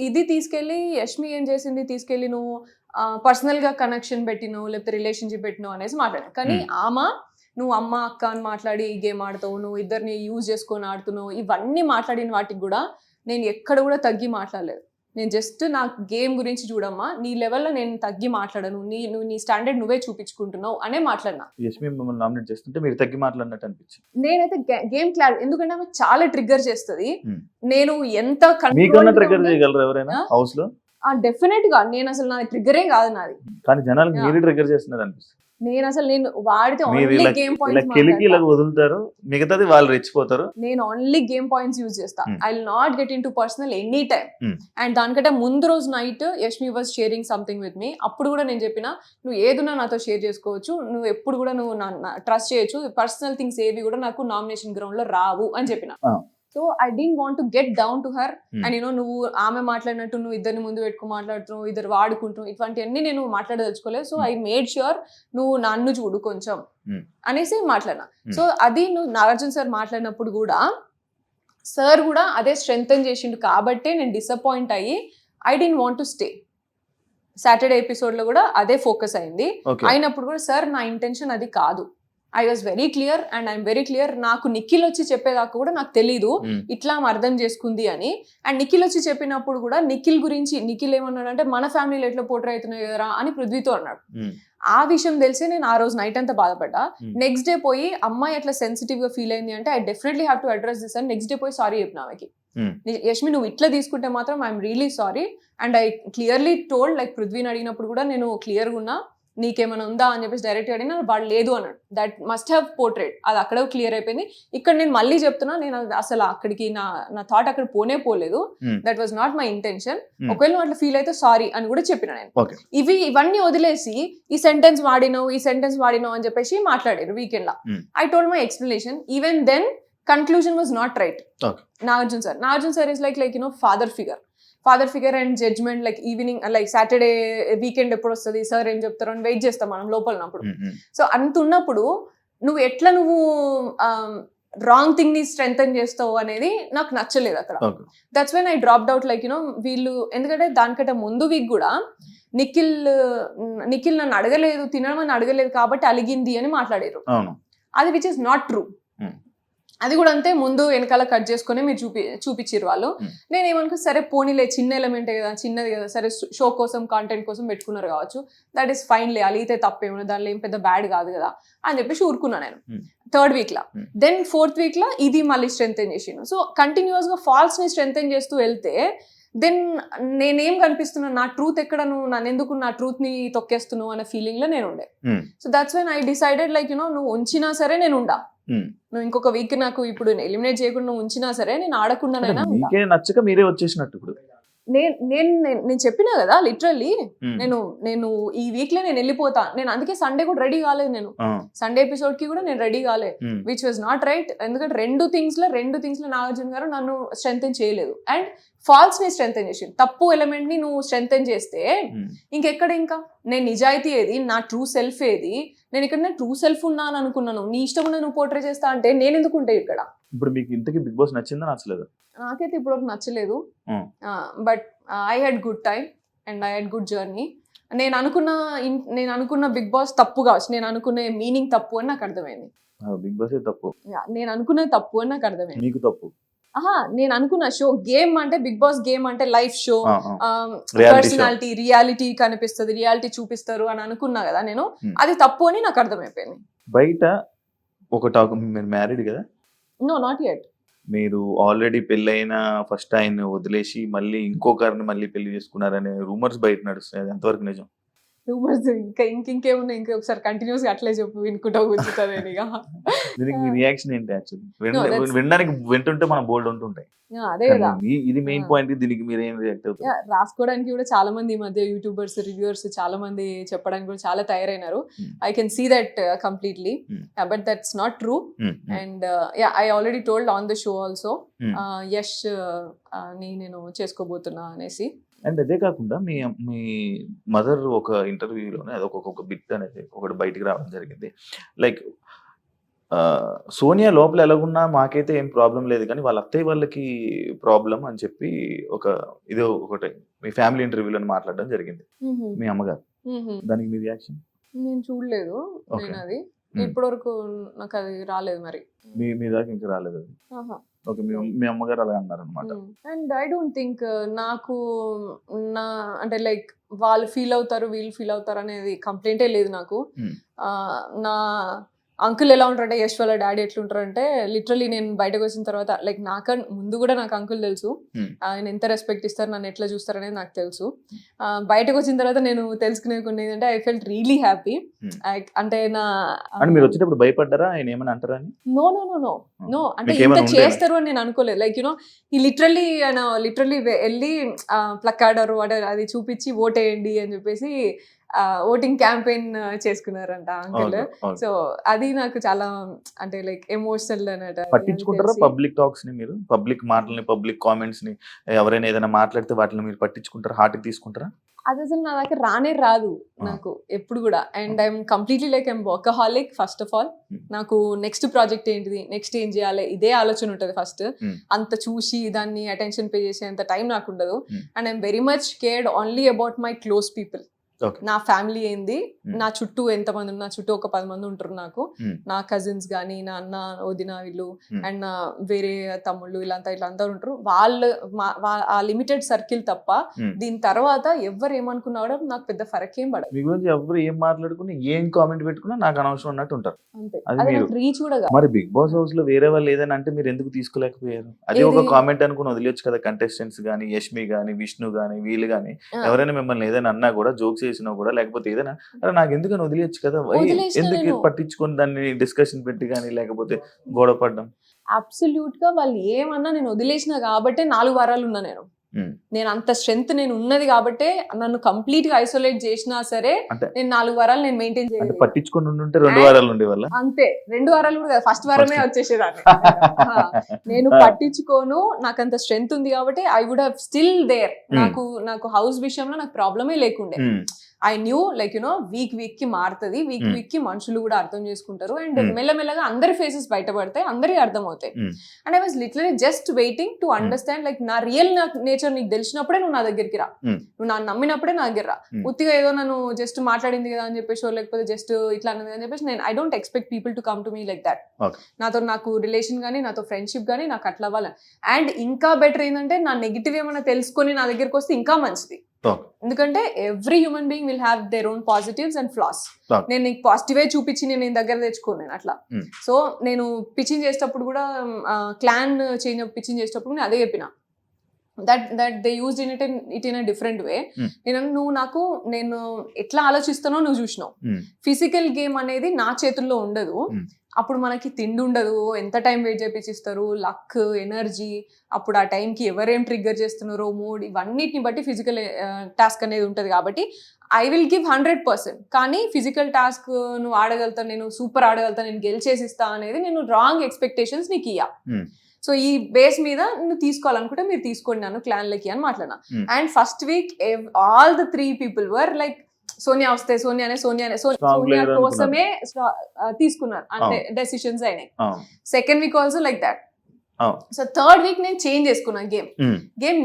ఇది తీసుకెళ్లి యష్మి ఏం చేసింది, తీసుకెళ్లి నువ్వు పర్సనల్ గా కనెక్షన్ పెట్టినావు లేకపోతే రిలేషన్షిప్ పెట్టినావు అనేసి మాట్లాడాను. కానీ ఆమె నువ్వు అమ్మ అక్క అని మాట్లాడి గేమ్ ఆడతావు, నువ్వు ఇద్దరిని యూజ్ చేసుకొని ఆడుతున్నావు, ఇవన్నీ మాట్లాడిన వాటికి కూడా నేను ఎక్కడ కూడా తగ్గి మాట్లాడలేదు. నేను జస్ట్ నా గేమ్ గురించి చూడమ్మా, నీ లెవెల్లో నేను తగ్గి మాట్లాడను, నువ్వు నీ స్టాండర్డ్ నువ్వే చూపించుకుంటున్నావు అనే మాట్లాడినా. యష్మి మిమ్మల్ని నామినేట్ చేస్తుంటే మీరు తగ్గి మాట్లాడినట్టు అనిపించింది. నేనైతే గేమ్ క్లారిటీ, ఎందుకంటే ఆమె చాలా ట్రిగ్గర్ చేస్తుంది. నేను ఎంత ట్రిగ్గర్ చేయగలరు ఎవరైనా హౌస్ లో? డెఫినెట్ గా నేను అసలు నా ట్రిగ్గరే కాదు నాది, కానీ జనాలు మీరు ట్రిగ్గర్ చేస్తున్నారు అనిపిస్తుంది. నేను వాడితే ఓన్లీ గేమ్ పాయింట్స్ వదులుతారు, మిగతాది వాళ్ళు రెచ్చిపోతారు. నేను ఓన్లీ గేమ్ పాయింట్స్ యూజ్ చేస్తా. I will not get into personal any time. And దానికంటే ముందు రోజు night Yashmi was sharing something with me. అప్పుడు కూడా నేను చెప్పిన, నువ్వు ఏదున్నా నాతో షేర్ చేసుకోవచ్చు, నువ్వు ఎప్పుడు కూడా నువ్వు ట్రస్ట్ చేయొచ్చు, పర్సనల్ థింగ్స్ ఏవి కూడా నాకు నామినేషన్ గ్రౌండ్ లో రావు అని చెప్పిన. So I don't want to get down to her. And నువ్వు ఆమె మాట్లాడినట్టు నువ్వు ఇద్దరిని ముందు పెట్టుకుని మాట్లాడుతున్నావు, ఇద్దరు వాడుకుంటున్నావు, ఇటువంటివన్నీ నేను మాట్లాడదలుచుకోలేదు. సో ఐ మేడ్ ష్యూర్ నువ్వు నన్ను చూడు కొంచెం అనేసి మాట్లాడినా. సో అది నువ్వు నాగార్జున సార్ మాట్లాడినప్పుడు కూడా సార్ కూడా అదే స్ట్రెంగ్తన్ చేసిండు కాబట్టే నేను డిసప్పాయింట్ అయ్యి I don't want to stay. Saturday episode లో కూడా అదే ఫోకస్ అయింది. అయినప్పుడు కూడా సార్ నా ఇంటెన్షన్ అది కాదు, I was very clear and I'm very clear. నాకు నిఖిల్ వచ్చి చెప్పేదాకా కూడా నాకు తెలీదు ఇట్లా ఆమె అర్థం చేసుకుంది అని. అండ్ నిఖిల్ వచ్చి చెప్పినప్పుడు కూడా నిఖిల్ ఏమన్నాడంటే మన ఫ్యామిలీలో ఎట్లా పోర్ట్రే అవుతున్నాయి కదరా అని పృథ్వీతో అన్నాడు. ఆ విషయం తెలిసి నేను ఆ రోజు నైట్ అంతా బాధపడ్డా. నెక్స్ట్ డే పోయి అమ్మాయి అట్లా సెన్సిటివ్ గా ఫీల్ అయింది అంటే I definitely have to address this అని నెక్స్ట్ డే పోయి సారీ చెప్పిన ఆమెకి. యష్మి నువ్వు ఇట్లా తీసుకుంటే మాత్రం I'm really sorry and I clearly told like పృథ్వీని అడిగినప్పుడు కూడా నేను క్లియర్గా ఉన్నా నీకేమైనా ఉందా అని చెప్పేసి డైరెక్ట్గా అడిగినా వాడు లేదు అన్నాడు. దట్ మస్ట్ హ్యావ్ పోర్ట్రేట్ అది అక్కడ క్లియర్ అయిపోయింది. ఇక్కడ నేను మళ్ళీ చెప్తున్నా నేను అసలు అక్కడికి నా థాట్ అక్కడ పోలేదు. That was not my intention. ఒకవేళ నువ్వు అట్లా ఫీల్ అయితే సారీ అని కూడా చెప్పిన నేను. ఇవన్నీ వదిలేసి ఈ సెంటెన్స్ వాడినావు అని చెప్పేసి మాట్లాడారు వీకెండ్ లా. I told my explanation. Even then conclusion was not right. Nagarjuna sir is like father figure and judgement like evening like Saturday weekend ఎప్పుడు వస్తుంది సార్ ఏం చెప్తారు అని వెయిట్ చేస్తాం మనం లోపలన్నప్పుడు. సో అంత ఉన్నప్పుడు నువ్వు రాంగ్ థింగ్ ని స్ట్రెంథెన్ చేస్తావు అనేది నాకు నచ్చలేదు అక్కడ. That's when I dropped out like వీళ్ళు ఎందుకంటే దానికంటే ముందు వీక్ కూడా నిఖిల్ నన్ను అడగలేదు తినడం అడగలేదు కాబట్టి అలిగింది అని మాట్లాడారు. అది విచ్ ఇస్ నాట్ ట్రూ. అది కూడా అంతే ముందు వెనకాల కట్ చేసుకుని మీరు చూపించారు వాళ్ళు. నేను ఏమనుకో సరే పోనీలే చిన్న ఎలిమెంటే కదా చిన్నది కదా సరే షో కోసం కాంటెంట్ కోసం పెట్టుకున్నారు కావచ్చు దట్ ఈస్ ఫైన్ లే అలిగితే తప్పేమో దానిలో ఏం పెద్ద బ్యాడ్ కాదు కదా అని చెప్పేసి ఊరుకున్నా నేను. థర్డ్ వీక్ లా దెన్ ఫోర్త్ వీక్ లా ఇది మళ్ళీ స్ట్రెంథెన్ చేసిండు. సో కంటిన్యూస్ గా ఫాల్స్ ని స్ట్రెంథెన్ చేస్తూ వెళ్తే దెన్ నేనేం కనిపిస్తున్నాను నా ట్రూత్ ఎక్కడ నువ్వు నన్ను ఎందుకు నా ట్రూత్ ని తొక్కేస్తున్నావు అనే ఫీలింగ్ లో నేను ఉండే. So that's when I decided like నువ్వు ఉంచినా సరే నేను ఉండా. నువ్వు ఇంకొక వీక్ నాకు ఇప్పుడు ఎలిమినేట్ చేయకుండా ఉంచినా సరే నేను ఆడకుండానైనా నచ్చక మీరే వచ్చేసినట్టు ఇప్పుడు నేను చెప్పినా కదా లిటరల్లీ నేను ఈ వీక్ లో నేను వెళ్ళిపోతా. నేను అందుకే సండే కూడా రెడీ కాలేదు. నేను సండే ఎపిసోడ్ కి కూడా నేను రెడీ కాలేదు విచ్ వాజ్ నాట్ రైట్. ఎందుకంటే రెండు థింగ్స్ లో నాగార్జున గారు నన్ను స్ట్రెంథెన్ చేయలేదు అండ్ ఫాల్స్ ని స్ట్రెంథెన్ చేసిండు. తప్పు ఎలిమెంట్ ని నువ్వు స్ట్రెంథెన్ చేస్తే ఇంకెక్కడ ఇంకా నేను నిజాయితీ ఏది నా ట్రూ సెల్ఫ్ ఏది నేను ఇక్కడ ట్రూ సెల్ఫ్ ఉన్నా అని అనుకున్నాను. నీ ఇష్టం నువ్వు పోర్ట్రే చేస్తా అంటే నేను ఎందుకు ఉంటే ఇక్కడ. ఇప్పుడు మీకు ఇంతకీ బిగ్ బాస్ నచ్చిందా నచ్చలేదు? నాకైతే ఇప్పటివరకు నచ్చలేదు. But I had good time and I had good journey. నేను అనుకున్న బిగ్ బాస్ తప్పు కావచ్చు. నేను అనుకునే మీనింగ్ తప్పు అని నాకు అర్థమైంది. బిగ్ బాస్ తప్పు నేను అనుకున్నది తప్పు అని నాకు అర్థమైంది. మీకు తప్పు నేను అనుకున్న షో గేమ్ అంటే బిగ్ బాస్ గేమ్ అంటే లైఫ్ షో పర్సనాలిటీ రియాలిటీ కనిపిస్తుంది రియాలిటీ చూపిస్తారు అని అనుకున్నా కదా నేను. అది తప్పు అని నాకు అర్థమైపోయింది. బయట ఒక టాక్ మీరు మ్యారీడ్ కదా? No not yet. మీరు ఆల్రెడీ పెళ్ళైన ఫస్ట్ ఆయన వదిలేసి మళ్ళీ ఇంకొకరిని మళ్ళీ పెళ్లి చేసుకున్నారనే రూమర్స్ బయట నడుస్తాయి. అది ఎంతవరకు నిజం? రూమర్స్ ఇంకేమున్నాయి ఇంకొకసారి కంటిన్యూస్ గా అట్లే చెప్పు వినుకుంటా కూర్చుంటాను. దీనికి మీ రియాక్షన్ ఏంటి? యాక్చువల్లీ వినడానికి వింటుంటే మన బోల్డ్ ఉంటుంటాయి. అదే కదా ఇది మెయిన్ పాయింట్. దీనికి మీరు ఏం రియాక్ట్ అవుతారు? రాసుకోవడానికి కూడా చాలా మంది ఈ మధ్య యూట్యూబర్స్ రివ్యూవర్స్ చాలా మంది చెప్పడానికి కూడా చాలా తయారైనారు. I can see that completely but that's not true. And I already told on the show also Yash ని నేను చేసుకోబోతున్నా అనేసి. అండ్ అదే కాకుండా మీ మదర్ ఒక ఇంటర్వ్యూలోనే అదొక బిట్ అనేది ఒకటి బయటికి రావడం జరిగింది. లైక్ సోనియా లోపల ఎలాగున్నా మాకైతే ఏం ప్రాబ్లం లేదు కానీ వాళ్ళ అత్తయ్య వాళ్ళకి ప్రాబ్లం అని చెప్పి ఇదో ఒకటి మీ ఫ్యామిలీ ఇంటర్వ్యూలో మాట్లాడడం జరిగింది మీ అమ్మగారు. దానికి మీ రియాక్షన్? నేను చూడలేదు. నేను అది ఇప్పటి వరకు నాకు అది రాలేదు. మరి మీ దాకా ఇంకా రాలేదు అది? ఓకే, మీ అమ్మగారు అలా అన్నారు అనమాట. అండ్ ఐ డోంట్ థింక్ నాకు అంటే లైక్ వాళ్ళు ఫీల్ అవుతారు వీళ్ళు ఫీల్ అవుతారు అనేది కంప్లైంటే లేదు నాకు. నా అంకుల్ ఎలా ఉంటారంటే యష్ వాళ్ళ డాడీ ఎట్లుంటారంటే లిటరలీ నేను బయటకు వచ్చిన తర్వాత లైక్ నాకన్నా ముందు కూడా నాకు అంకుల్ తెలుసు. ఆయన ఎంత రెస్పెక్ట్ ఇస్తారు నన్ను ఎట్లా చూస్తారు అనేది నాకు తెలుసు. బయటకు వచ్చిన తర్వాత నేను తెలుసుకునే కొన్ని ఏంటంటే ఐ ఫెల్ట్ రియలీ హ్యాపీ. అంటే మీరు వచ్చేటప్పుడు భయపడ్డారా ఆయన ఏమైనా అంటారా? No no no no no అంటే ఇంత చేస్తారు అని నేను అనుకోలేదు. లైక్ ఈ లిటరలీ ఆయన వెళ్ళి ప్లక్కార్డర్ అది చూపించి ఓట్ వేయండి అని చెప్పేసి ఓటింగ్ క్యాంపెయిన్ చేసుకున్నారంట అంకుల్. సో అది నాకు చాలా అంటే లైక్ ఎమోషనల్ అన్నట్టు. పట్టించుకుంటారా పబ్లిక్ టాక్స్ ని? మీరు పబ్లిక్ మాటల్ని పబ్లిక్ కామెంట్స్ ని ఎవరైనా ఏదైనా మాట్లాడితే వాటిని మీరు పట్టించుకుంటారా? హార్ట్ కి తీసుకుంటారా? అది అసలు నా దగ్గర రాదు నాకు ఎప్పుడు కూడా. And I'm completely like I'm workaholic. First of all నాకు నెక్స్ట్ ప్రాజెక్ట్ ఏంటిది నెక్స్ట్ ఏం చేయాలి ఇదే ఆలోచన ఉంటుంది ఫస్ట్. అంత చూసి దాన్ని అటెన్షన్ పే చేసేంత టైం నాకు ఉండదు. And I'm very much cared only about my close people. Okay. నా ఫ్యామిలీ ఏంది, నా చుట్టూ ఎంతమంది ఉన్నారు, నా చుట్టూ ఒక 10 మంది ఉంటారు నాకు, నా కజిన్స్ కానీ నా అన్న వదిన వీళ్ళు అండ్ నా వేరే తమ్ముళ్ళు ఇట్లా ఉంటారు, వాళ్ళు ఆ లిమిటెడ్ సర్కిల్ తప్ప దీని తర్వాత ఎవరు ఏమనుకున్నా కూడా నాకు పెద్ద ఫరక్ ఏం పడదు. మీ గురించి ఎవరు ఏం మాట్లాడుకుని ఏం కామెంట్ పెట్టుకున్నా నాకు అనవసరం అన్నట్టు ఉంటారు. అంతే, అది అది మీరు. నాకు రీచ్ కూడా కాదు. మరి బిగ్ బాస్ హౌస్ లో వేరే వాళ్ళు ఏదైనా అంటే మీరు ఎందుకు తీసుకోలేకపోయారు? అది ఒక ఏది? కామెంట్ అనుకుని వదిలేచ్చు కదా. కంటెస్టెంట్స్ గానీ, యష్మి గానీ, విష్ణు గానీ, వీళ్ళు గానీ ఎవరైనా మిమ్మల్ని ఏదైనా అన్నా కూడా, జోక్స్ చేసినా కూడా, లేకపోతే ఏదైనా అరే నాకు ఎందుకని వదిలేయచ్చు కదా, వదిలేసిన ఎందుకు నేను. పట్టించుకొని దాన్ని డిస్కషన్ పెట్టి కానీ లేకపోతే గొడవ పడ్డం? అబ్సల్యూట్ గా వాళ్ళు ఏమన్నా నేను వదిలేసిన కాబట్టే 4 వారాలు ఉన్నా నేను అంత స్ట్రెంత్ నేను ఉన్నది కాబట్టి నన్ను కంప్లీట్ గా ఐసోలేట్ చేసినా సరే అంటే నేను 4 వారాలు నేను మెయింటైన్ అంటే చేయలేదు. పట్టించుకొని ఉంటే 2 వారాలు ఉండే వల్ల అంతే, 2 వారాలు కూడా కాదు, ఫస్ట్ వారమే First. వచ్చేసేదాన్ని. నేను పట్టించుకోను, నాకు అంత స్ట్రెంత్ ఉంది కాబట్టి I would have still there. నాకు హౌస్ విషయంలో నాకు ప్రాబ్లమే లేకుండే. ఐ న్యూ లైక్ వీక్ కి మారుతుంది, వీక్ కి మనుషులు కూడా అర్థం చేసుకుంటారు అండ్ మెల్లమెల్లగా అందరి ఫేసెస్ బయటపడతాయి, అందరికి అర్థం అవుతాయి. And I was literally just waiting to understand like నా రియల్ నేచర్ నీకు తెలిసినప్పుడే నువ్వు నా దగ్గరికి రా, నువ్వు నన్ను నమ్మినప్పుడే నా దగ్గర రా. ఉత్తిగా ఏదో నన్ను జస్ట్ మాట్లాడింది కదా అని చెప్పేసి లేకపోతే జస్ట్ ఇట్లా అన్నది అని చెప్పేసి నేను I don't expect people to come to me like that. నాకు రిలేషన్ కానీ నాతో ఫ్రెండ్షిప్ కానీ నాకు అట్లా అవ్వాలి. అండ్ ఇంకా బెటర్ ఏంటంటే నా నెగిటివ్ ఏమైనా తెలుసుకొని నా దగ్గరికి వస్తే ఇంకా మంచిది. ఎందుకంటే every human being will have their own positives and floss. నేను నీకు పాజిటివే చూపించి నేను దగ్గర తెచ్చుకోను అట్లా. సో నేను పిచ్చింగ్ చేసేటప్పుడు కూడా క్లాన్ చేంజ్ పిచ్చింగ్ చేసేటప్పుడు నేను అదే చెప్పిన, that they used it in a different way. నేను ఎట్లా ఆలోచిస్తానో నువ్వు చూసినావు. ఫిజికల్ గేమ్ అనేది నా చేతుల్లో ఉండదు. అప్పుడు మనకి తిండి ఉండదు, ఎంత టైం వెయిట్ చేపిస్తారు, లక్, ఎనర్జీ, అప్పుడు ఆ టైంకి ఎవరేం ట్రిగ్గర్ చేస్తున్నారో, మూడ్, ఇవన్నిటిని బట్టి ఫిజికల్ టాస్క్ అనేది ఉంటుంది. కాబట్టి ఐ విల్ గివ్ 100%. కానీ ఫిజికల్ టాస్క్ నువ్వు ఆడగలుగుతా, నేను సూపర్ ఆడగలుగుతా, నేను గెలిచేసిస్తా అనేది నేను రాంగ్ ఎక్స్పెక్టేషన్స్ నీకు ఇయ్యా. సో ఈ బేస్ మీద నువ్వు తీసుకోవాలనుకుంటే మీరు తీసుకోండి నన్ను క్లాన్లకి అని మాట్లాడినా. And first week all the 3 people were like Sonia వస్తే సోనియా కోసమే తీసుకున్నారు, అంటే డెసిషన్స్ అయినాయి. Second week also like that. So third week నేను చేంజ్ చేసుకున్నా గేమ్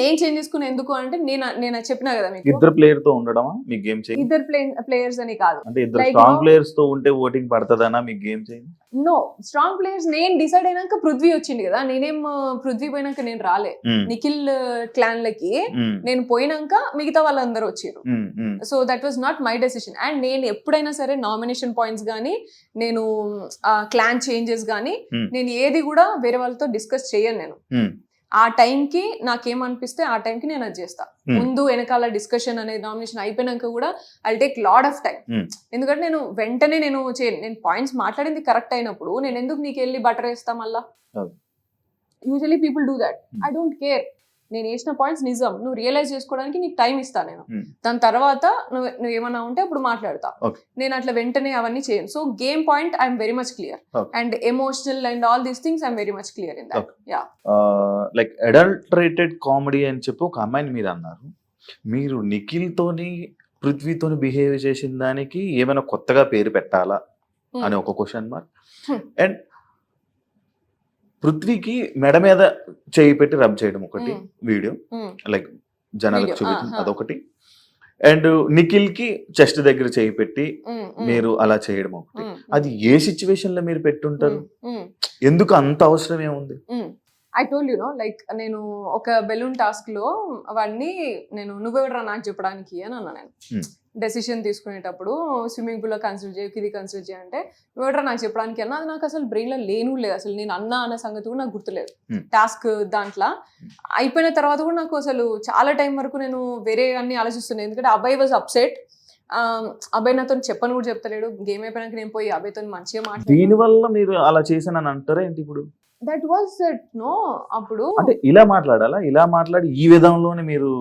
నేను చేంజ్ చేసుకున్నా. ఎందుకు అంటే నేను చెప్పినా కదా మీకు, ఇద్దరు ప్లేయర్ తో ఉండడమా మీ గేమ్ చేంజ్? ఇద్దరు ప్లేయర్స్ అని కాదు, అంటే ఇద్దరు స్ట్రాంగ్ ప్లేయర్స్ తో ఉంటే ఓటింగ్ పడతదనా మీ game change? No, strong players నేను డిసైడ్ అయినాక పృథ్వీ వచ్చింది కదా, నేనేం పృథ్వీ పోయినాక నేను రాలే. నిఖిల్ క్లాన్ లకి నేను పోయినాక మిగతా వాళ్ళందరూ వచ్చారు. So that was not my decision. And నేను ఎప్పుడైనా సరే నామినేషన్ పాయింట్స్ కానీ, నేను క్లాన్ చేంజెస్ కానీ, నేను ఏది కూడా వేరే వాళ్ళతో డిస్కస్ చేయను. నేను ఆ టైంకి నాకేమనిపిస్తే ఆ టైంకి నేను అది చేస్తా. ముందు వెనకాల డిస్కషన్ అనేది నామినేషన్ అయిపోయినాక కూడా I take lot of time. ఎందుకంటే నేను వెంటనే నేను పాయింట్స్ మాట్లాడింది కరెక్ట్ అయినప్పుడు నేను ఎందుకు నీకు వెళ్ళి బటర్ వేస్తా మళ్ళా? Usually people do that. I don't care. నేను వేసిన పాయింట్స్ నిజం, నువ్వు రియలైజ్ చేసుకోవడానికి నీకు టైం ఇస్తా నేను. దాని తర్వాత నువ్వు ఏమన్నా ఉంటే అప్పుడు మాట్లాడతా. నేను అట్లా వెంటనే అవన్నీ చేయను. So game point I'm very much clear and emotional and all these things I'm very much clear in that. Yeah, like adulterated comedy అని చెప్పి ఒక అమ్మాయిని మీరు అన్నారు. మీరు నిఖిల్ తోని పృథ్వీతోని బిహేవ్ చేసిన దానికి ఏమైనా కొత్తగా పేరు పెట్టాలా అని ఒక క్వశ్చన్ మార్క్. అండ్ పృథ్వీకి మెడ మీద చేయి పెట్టి రబ్ చేయడం ఒకటి వీడియో, లైక్ జనాలకు చూపించడం అదొకటి. అండ్ నిఖిల్ కి చెస్ట్ దగ్గర చేయి పెట్టి మీరు అలా చేయడం ఒకటి. అది ఏ సిచ్యువేషన్ లో మీరు పెట్టుంటారు? ఎందుకు అంత అవసరం ఏముంది? I told you know, like నేను ఒక బెలూన్ టాస్క్ లో వాడిని నేను నువ్వెవడరా నాకు చెప్పడానికి అని అన్నా. నేను డెసిషన్ తీసుకునేటప్పుడు స్విమ్మింగ్ పూల్ లో కన్సిడర్ చేయ, ఇది కన్సిడర్ చేయంటే నువ్వెవడరా నాకు చెప్పడానికి అన్నా. అది నాకు అసలు బ్రెయిన్ లో లేను లేదు, అసలు నేను అన్నా అన్న సంగతి కూడా నాకు గుర్తులేదు. టాస్క్ దాంట్లో అయిపోయిన తర్వాత కూడా నాకు అసలు చాలా టైం వరకు నేను వేరే అన్ని ఆలోచిస్తున్నాను. ఎందుకంటే అబ్బాయి వాజ్ అప్సెట్. అబ్బాయి నాతో చెప్పని కూడా చెప్తలేడు. గేమ్ అయిపోయినాక నేను పోయి అబ్బాయితో మంచిగా మాట్లాడు. దీని వల్ల మీరు అలా చేశానని అంటారా ఏంటి? ఇప్పుడు దట్ వాజ్ నో, అప్పుడు అంటే ఇలా మాట్లాడాలా? ఇలా మాట్లాడి ఈ విధంలోనే మీరు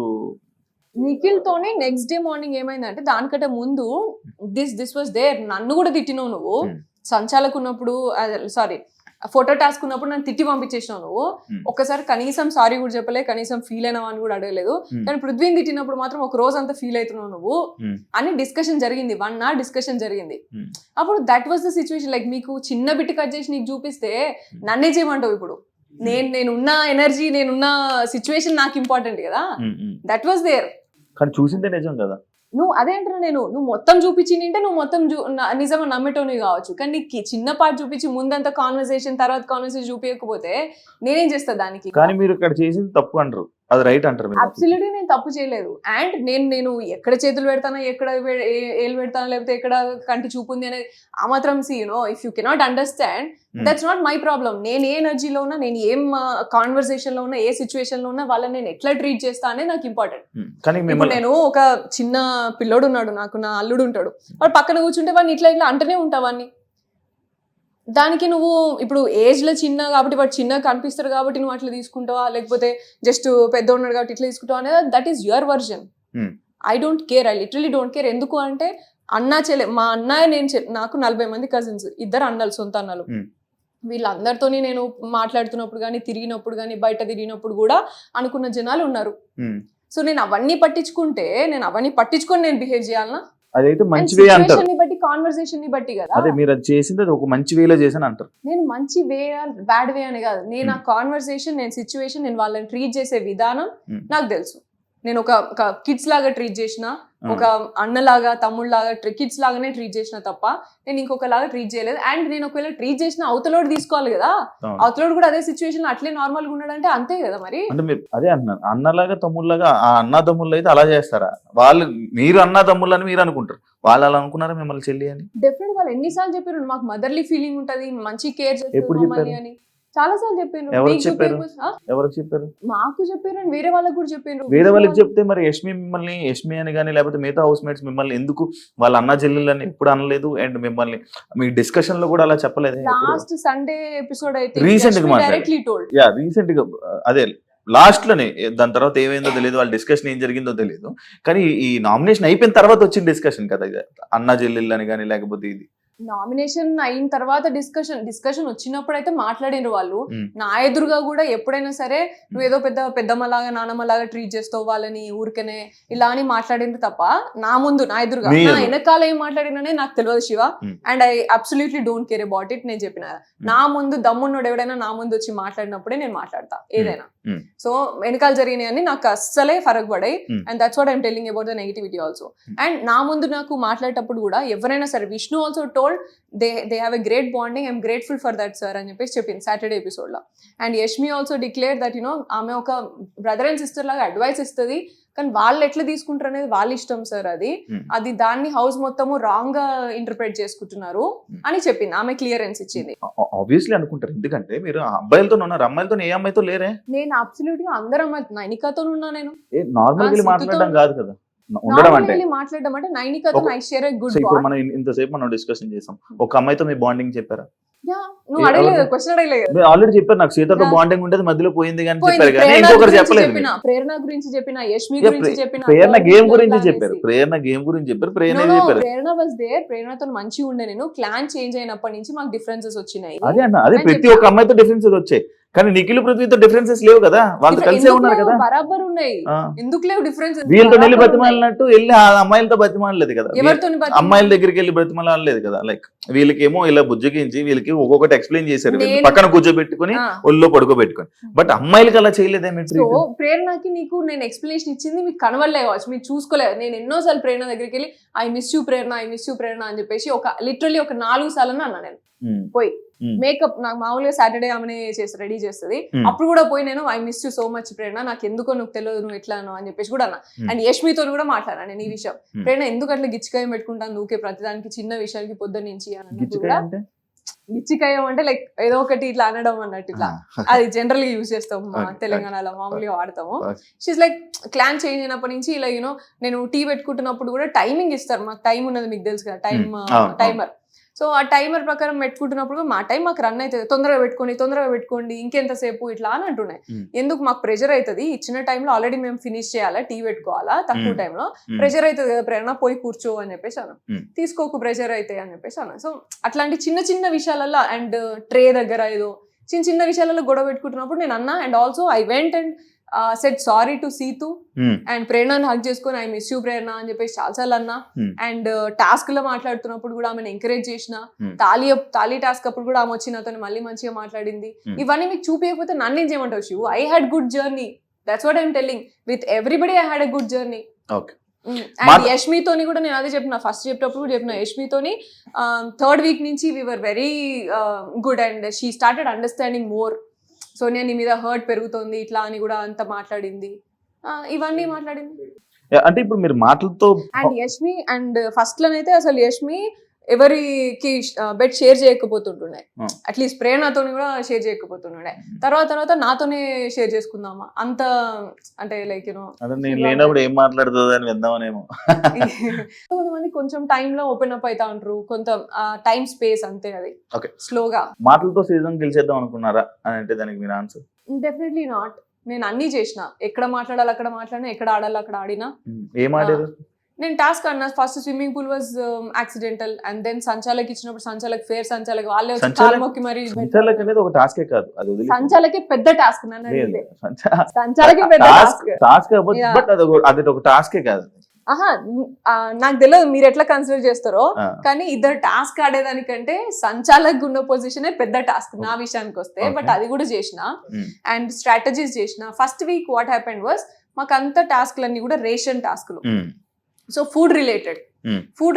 నిఖిల్ తోనే నెక్స్ట్ డే మార్నింగ్ ఏమైందంటే, దానికంటే ముందు దిస్ వాజ్ దేర్. నన్ను కూడా తిట్టినావు నువ్వు. సంచాలకు ఉన్నప్పుడు, సారీ ఫోటో టాస్క్ ఉన్నప్పుడు నన్ను తిట్టి పంపించేసినావు నువ్వు. ఒక్కసారి కనీసం సారీ కూడా చెప్పలే, కనీసం ఫీల్ అయినావా అని కూడా అడగలేదు. కానీ పృథ్వీని తిట్టినప్పుడు మాత్రం ఒక రోజు అంతా ఫీల్ అవుతున్నావు నువ్వు అని డిస్కషన్ జరిగింది. 1 hour డిస్కషన్ జరిగింది. అప్పుడు that was the situation. Like మీకు చిన్న బిట్ కట్ చేసి నీకు చూపిస్తే నన్నే చేయమంటావు. ఇప్పుడు నేనున్న ఎనర్జీ, నేనున్న సిచ్యువేషన్ నాకు ఇంపార్టెంట్ కదా. That was there. కానీ చూసిందే నిజం కదా. నువ్వు అదే అంటున్నా నేను, నువ్వు మొత్తం చూపించింటే నువ్వు మొత్తం నిజమా నమ్మేటోని కావచ్చు, కానీ నీకు చిన్న పార్ట్ చూపించి ముందంతా కాన్వర్సేషన్ తర్వాత కాన్వర్సేషన్ చూపించకపోతే నేనేం చేస్తా దానికి? కానీ మీరు ఇక్కడ చేసింది తప్పు అంటారు, అది రైట్ అంటారు మీరు. అబ్సల్యూట్లీ నేను తప్పు చేయలేదు. అండ్ నేను ఎక్కడ చేతులు పెడతానో, ఎక్కడ ఏళ్ళు పెడతానో, లేకపోతే ఎక్కడ కంటి చూపు ఉంది అనేది ఆ మాత్రం if you cannot understand that's not my problem. నేను ఏ ఎనర్జీలో ఉన్నా, నేను ఏం కాన్వర్సేషన్ లో ఉన్నా, ఏ సిచ్యువేషన్ లో ఉన్నా వాళ్ళని నేను ఎట్లా ట్రీట్ చేస్తా అనేది నాకు ఇంపార్టెంట్. కానీ ఇప్పుడు నేను ఒక చిన్న పిల్లోడు ఉన్నాడు, నాకు నా అల్లుడు ఉంటాడు, వాడు పక్కన కూర్చుంటే వాడిని ఇట్లా ఇట్లా అంటనే ఉంటావాన్ని. దానికి నువ్వు ఇప్పుడు ఏజ్ లో చిన్న కాబట్టి వాడు చిన్నగా కనిపిస్తారు కాబట్టి నువ్వు అట్లా తీసుకుంటావా, లేకపోతే జస్ట్ పెద్ద ఉన్నాడు కాబట్టి ఇట్లా తీసుకుంటావా అనేది that is your version. I don't care, I literally don't care. ఎందుకు అంటే అన్నా చెల్లె, మా అన్నయ్య నాకు 40 మంది కజిన్స్, 2 అన్నలు, సొంత అన్నలు. వీళ్ళందరితోని నేను మాట్లాడుతున్నప్పుడు కానీ, తిరిగినప్పుడు కానీ, బయట తిరిగినప్పుడు కూడా అనుకున్న జనాలు ఉన్నారు. సో నేను అవన్నీ పట్టించుకొని నేను బిహేవ్ చేయాలనా? అదైతే మంచి వే అంటారు, బట్టి కాన్వర్సేషన్ ని బట్టి కదా. అదే మీరు అది చేసింది అది ఒక మంచి వేలో చేసాను అంటారు. నేను మంచి వే బ్యాడ్ వే అని కాదు, నేను ఆ కాన్వర్సేషన్, నేను సిచ్యువేషన్, నేను వాళ్ళని ట్రీట్ చేసే విధానం నాకు తెలుసు. నేను ఒక కిడ్స్ లాగా ట్రీట్ చేసిన, ఒక అన్నలాగా తమ్ముళ్ళలాగా కిడ్స్ లాగానే ట్రీట్ చేసిన తప్ప నేను ఇంకొకలాగా ట్రీట్ చేయలేదు. అండ్ నేను ఒకవేళ ట్రీట్ చేసిన అవతలోడు తీసుకోవాలి కదా, అవతలోడు కూడా అదే సిచ్యువేషన్ అట్లే నార్మల్ గా ఉన్నాడంటే అంతే కదా. మరి అంటే మీరు అదే అంటున్నారు, అన్నలాగా తమ్ముళ్ళగా, ఆ అన్న తమ్ముళ్ళు అయితే అలా చేస్తారా? వాళ్ళు మీరు అన్న తమ్ముళ్ళు అని మీరు అనుకుంటారు, వాళ్ళు అలా అనుకున్నారా మిమ్మల్ని చెల్లి అని? డెఫినెట్ వాళ్ళు ఎన్నిసార్లు చెప్పారు మాకు మదర్లీ ఫీలింగ్ ఉంటది, మంచి కేర్ చేస్తారు అని చాలా సార్లు చెప్పారు. ఎవరికి చెప్పారు? మాకు చెప్పారు, వేరే వాళ్ళకి కూడా చెప్పారు. వేరే వాళ్ళకి చెప్తే మరి యష్మి అని కానీ లేకపోతే మిగతా హౌస్ మేట్స్ మిమ్మల్ని ఎందుకు వాళ్ళ అన్న చెల్లెళ్ళని ఎప్పుడు అనలేదు? అండ్ మిమ్మల్ని మీ డిస్కషన్ లో కూడా అలా చెప్పలేదు? లాస్ట్ సండే ఎపిసోడ్ అయితే రీసెంట్ గా డైరెక్ట్లీ టోల్డ్, రీసెంట్ గా అదే లాస్ట్ లోనే, దాని తర్వాత ఏమైందో తెలియదు, వాళ్ళ డిస్కషన్ ఏం జరిగిందో తెలియదు, కానీ ఈ నామినేషన్ అయిపోయిన తర్వాత వచ్చిన డిస్కషన్ కదా ఇది, అన్న చెల్లెళ్ళు అని కానీ లేకపోతే ఇది నామినేషన్ అయిన తర్వాత డిస్కషన్ వచ్చినప్పుడు అయితే మాట్లాడినారు వాళ్ళు. నా ఎదురుగా కూడా ఎప్పుడైనా సరే నువ్వు ఏదో పెద్దమ్మలాగా నానమ్మలాగా ట్రీట్ చేస్తావు వాళ్ళని ఊరికనే ఇలా అని మాట్లాడినారు తప్ప నా ఎదురుగా నా వెనకాల ఏం మాట్లాడిననే నాకు తెలియదు Shiva. And I absolutely don't care about it. నేను చెప్పిన నా ముందు దమ్మున్నోడు ఎవడైనా నా ముందు వచ్చి మాట్లాడినప్పుడే నేను మాట్లాడతా ఏదైనా. సో వెనకాల జరిగినాయని నాకు అస్సలే ఫరక్ పడాయి. And that's what I'm telling about the negativity also. And నా ముందు నాకు మాట్లాడేటప్పుడు కూడా ఎవరైనా సరే, Vishnu also told they have a great bonding, I'm grateful for that sir అని చెప్పేసి చెప్పింది సాటర్డే ఎపిసోడ్ లో. And Yashmi also declare that ఆమె ఒక బ్రదర్ అండ్ సిస్టర్ లాగా అడ్వైస్ ఇస్తుంది, కానీ వాళ్ళు ఎట్లా తీసుకుంటారు అనేది వాళ్ళ ఇష్టం సార్. అది దాన్ని హౌస్ మొత్తము రాంగ్ గా ఇంటర్ప్రెట్ చేసుకుంటున్నారు అని చెప్పింది. ఆమె క్లియరెన్స్ ఇచ్చింది. ఆబ్వియస్లీ అనుకుంటారు, ఎందుకంటే మీరు అబ్బాయిలతో ఉన్నారు, అమ్మాయిలతో ఏ అమ్మాయితో లేరే? నేను అబ్సల్యూట్ గా అందరు అమ్మాయి, నైనికాతో ఉన్నా, నేను నార్మల్ మాట్లాడడం కాదు కదా ఉండడం అంటే, మాట్లాడడం అంటే నైనికాతో ఐ షేర్ ఎ గుడ్ ఇప్పుడు మనం ఇంతసేపు మనం డిస్కషన్ చేసాం, ఒక అమ్మాయితో మీ బాండింగ్ చెప్పారా? నువ్వు అడగలేదు, క్వశ్చన్ అడగలేదు. ఆల్రెడీ చెప్పారు నాకు సీతతో బాండింగ్ ఉండేది, మధ్యలో పోయింది కానీ చెప్పారు, కానీ ఇంకొకరు చెప్పలేదు. ప్రేరణ గురించి చెప్పిన, యష్మి గురించి చెప్పిన, ప్రేరణ గేమ్ గురించి చెప్పారు, ప్రేరణ వాస్ దేర్. ప్రేరణతో మంచిగా ఉండే, నేను క్లాన్ చేంజ్ అయినప్పటి నుంచి మాకు డిఫరెన్సెస్ వచ్చినాయి. అదే అన్న, అదే ప్రతి ఒక్క అమ్మాయితో డిఫరెన్సెస్ వచ్చాయి, కానీ నిఖిల్ పృథ్వీతో డిఫరెన్సెస్ లేవు కదా, వాళ్ళు కలిసే ఉన్నారు కదా, బరాబర్ ఉన్నాయి. ఎందుకు లేవు డిఫరెన్స్? వీళ్ళతో వెళ్ళి బతిమాలినట్టు వెళ్ళి ఆ అమ్మాయిలతో బతిమాలలేదు కదా, అమ్మాయిల దగ్గరికి వెళ్ళి బతిమాలలేదు కదా. లైక్ వీళ్ళకేమో ఇలా బుజ్జగించి వీళ్ళకి ఒక్కొక్కటి ఎక్స్ప్లెయిన్ చేశారు, పక్కన కూర్చోబెట్టుకుని ఒళ్ళో పడుకోబెట్టుకుని. బట్ అమ్మాయిలకి అలా చేయలేదే? ప్రేరణకి నీకు నేను ఎక్స్ప్లెనేషన్ ఇచ్చింది మీకు కనవలే కావచ్చు, మీరు చూసుకోలేదు. నేను ఎన్నోసార్లు ప్రేరణ దగ్గరికి వెళ్ళి ఐ మిస్ యూ ప్రేరణ అని చెప్పేసి లిటరల్లీ ఒక 4 సార్లు అన్నా నేను పోయి. మేకప్ నాకు మామూలుగా సాటర్డే ఆమెనే రెడీ చేస్తుంది, అప్పుడు కూడా పోయి నేను I miss you so much Prerana, నాకు ఎందుకో నువ్వు తెలియదు, నువ్వు ఎట్లాను అని చెప్పేసి కూడా అన్నా. అండ్ యష్మితో కూడా మాట్లాడాను నేను ఈ విషయం. ప్రేరణ ఎందుకు అట్లా గిచ్చికాయం పెట్టుకుంటాను ఊకే ప్రతిదానికి, చిన్న విషయానికి పొద్దున్న నుంచి అన్నట్టు కూడా. గిచ్చికాయం అంటే లైక్ ఏదో ఒకటి ఇట్లా అనడం అన్నట్టు, ఇట్లా అది జనరల్ గా యూజ్ చేస్తాము మా తెలంగాణలో, మామూలుగా వాడతాము. షీస్ లైక్ క్లాన్ చేంజ్ అయినప్పటి నుంచి ఇలా నేను టీ పెట్టుకుంటున్నప్పుడు కూడా టైమింగ్ ఇస్తారు, మాకు టైం ఉన్నది మీకు తెలుసు కదా, టైమర్. సో ఆ టైమర్ ప్రకారం పెట్టుకుంటున్నప్పుడు మా టైం మాకు రన్ అవుతుంది, తొందరగా పెట్టుకోండి ఇంకెంతసేపు ఇట్లా అని అంటున్నాయి. ఎందుకు మాకు ప్రెషర్ అవుతుంది, ఇచ్చిన టైంలో ఆల్రెడీ మేము ఫినిష్ చేయాలా, టీ పెట్టుకోవాలా, తక్కువ టైంలో ప్రెషర్ అవుతుంది కదా ప్రేరణ, పోయి కూర్చో అని చెప్పేసి అన్న, తీసుకోకు ప్రెషర్ అయితే అని చెప్పేసి అన్న. సో అట్లాంటి చిన్న విషయాలలో, అండ్ ట్రే దగ్గర ఏదో చిన్న విషయాలలో గొడవ పెట్టుకుంటున్నప్పుడు నేను అన్నా. And also I went and said sorry to Seethu, and ప్రేరణని హక్ చేసుకొని ఐ మిస్ యూ ప్రేరణ అని చెప్పేసి చాలాసార్లు అన్నా. అండ్ టాస్క్ లో మాట్లాడుతున్నప్పుడు కూడా ఆమెను ఎంకరేజ్ చేసిన, తాళీ టాస్క్ అప్పుడు కూడా ఆమె వచ్చి నాతో మళ్ళీ మంచిగా మాట్లాడింది. ఇవన్నీ మీకు చూపించకపోతే నన్ను ఏం చేయమంటావు Shivu? I had good journey, that's what I'm telling. With everybody I had a good journey. And యష్మితోని కూడా నేను అదే చెప్పిన, ఫస్ట్ చెప్పేటప్పుడు కూడా చెప్పిన, యష్మితోని థర్డ్ వీక్ నుంచి we are very good and she started understanding more. Sonia నీ మీద హర్ట్ పెరుగుతుంది ఇట్లా అని కూడా అంత మాట్లాడింది, ఇవన్నీ మాట్లాడింది. అంటే ఇప్పుడు మీరు మాటలతో అండ్ యష్మి అండ్ ఫస్ట్ లోనైతే అసలు యష్మి ఎవరికి బెడ్ షేర్ చేయకపోతుంటుండే, అట్లీస్ట్ ప్రేరణతో కూడా షేర్ చేయకపోతుండే. తర్వాత నాతోనే షేర్ చేసుకుందామా అంత, అంటే లైక్ యూనో నేను లేనప్పుడు ఏం మాట్లాడుతుంది అని విందామనేమో. కొంతమంది కొంచెం టైం లో ఓపెన్ అప్ అవుతా ఉంటారు, కొంత టైం స్పేస్ అంతే, అది స్లోగా. మాటలతో సీజన్ గెలిచేద్దాం అనుకున్నారా అని అంటే దానికి మీరు ఆన్సర్? Definitely not. నేను అన్ని చేసిన, ఎక్కడ మాట్లాడాలి అక్కడ మాట్లాడినా, ఎక్కడ ఆడాలి అక్కడ ఆడినా. ఏం ఆడారు? నేను టాస్క్ అన్నా, first swimming pool was accidental and then సంచాలకి ఇచ్చినప్పుడు సంచాలక్ ఫేర్ సంచాలక్ వాళ్ళే వచ్చి కాలు మొక్కి మరి. సంచాలక్ అనేది ఒక టాస్కే కాదు, అది వదిలి సంచాలకే పెద్ద టాస్క్ నన్ను అడిగితే. సంచాలకే పెద్ద టాస్క్ బట్ అది ఒక టాస్కే కాదు. నాకు తెలియదు మీరు ఎట్లా కన్సిడర్ చేస్తారో, కానీ ఇద్దరు టాస్క్ ఆడేదానికంటే సంచాలక్ ఉన్న పొజిషనే పెద్ద టాస్క్ నా విషయానికి వస్తే. బట్ అది కూడా చేసిన అండ్ స్ట్రాటజీస్ చేసిన. First week what happened was, మాకు అంత టాస్క్లన్నీ కూడా రేషన్ టాస్క్లు. సో ఫుడ్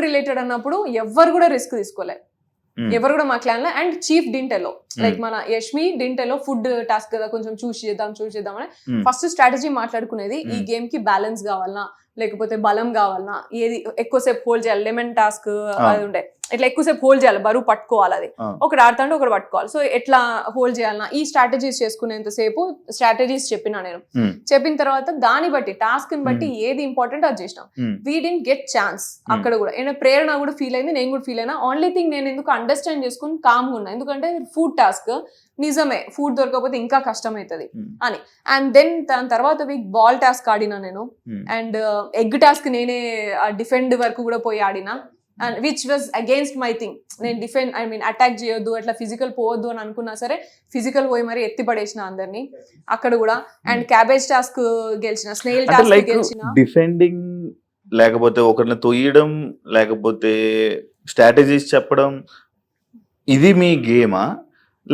రిలేటెడ్ అన్నప్పుడు ఎవరు కూడా రిస్క్ తీసుకోలే, ఎవరు కూడా మా క్లాన్ లో. అండ్ చీఫ్ డింటెలో లైక్ మన యష్మి డింటెలో ఫుడ్ టాస్క్ కదా, కొంచెం చూసి చేద్దాం అని ఫస్ట్ స్ట్రాటజీ మాట్లాడుకునేది. ఈ గేమ్ కి బ్యాలెన్స్ కావాలన్నా, లేకపోతే బలం కావాలన్నా, ఏది ఎక్కువసేపు హోల్డ్ చేయాలి. లెమన్ టాస్క్ అది ఉండే, ఇట్లా ఎక్కువసేపు హోల్డ్ చేయాలి, బరువు పట్టుకోవాలి, అది ఒకటి ఆడుతుంటే ఒకటి పట్టుకోవాలి. సో ఎట్లా హోల్డ్ చేయాలన్నా ఈ స్ట్రాటజీస్ చేసుకునేంతసేపు స్ట్రాటజీస్ చెప్పిన నేను. చెప్పిన తర్వాత దాన్ని బట్టి టాస్క్ ని బట్టి ఏది ఇంపార్టెంట్ అది చేసినాం. వీ డింట్ గెట్ ఛాన్స్ అక్కడ కూడా. ఏమైనా ప్రేరణ కూడా ఫీల్ అయింది, నేను కూడా ఫీల్ అయినా. ఓన్లీ థింగ్ నేను ఎందుకు అండర్స్టాండ్ చేసుకుని కామ్గా ఉన్నా, ఎందుకంటే ఫుడ్ టాస్క్ నిజమే, ఫుడ్ దొరకకపోతే ఇంకా కష్టం అవుతుంది అని. అండ్ దెన్ దాని తర్వాత వీక్ బాల్ టాస్క్ ఆడినా నేను, అండ్ ఎగ్ టాస్క్ నేనే డిఫెండ్ వరకు కూడా పోయి ఆడినా. And which was against my thing. నేను అటాక్ చేయొద్దు, అట్లా ఫిజికల్ పోవద్దు అని అనుకున్నా సరే ఫిజికల్ పోయి మరి ఎత్తి పడేసిన అందరినీ అక్కడ కూడా. అండ్ క్యాబేజ్ టాస్క్ గెలిచిన, స్నేల్ టాస్క్ గెలిచిన. డిఫెండింగ్ లేకపోతే ఒకరిని తొయ్యడం లేకపోతే స్ట్రాటజీస్ చెప్పడం, ఇది మీ గేమా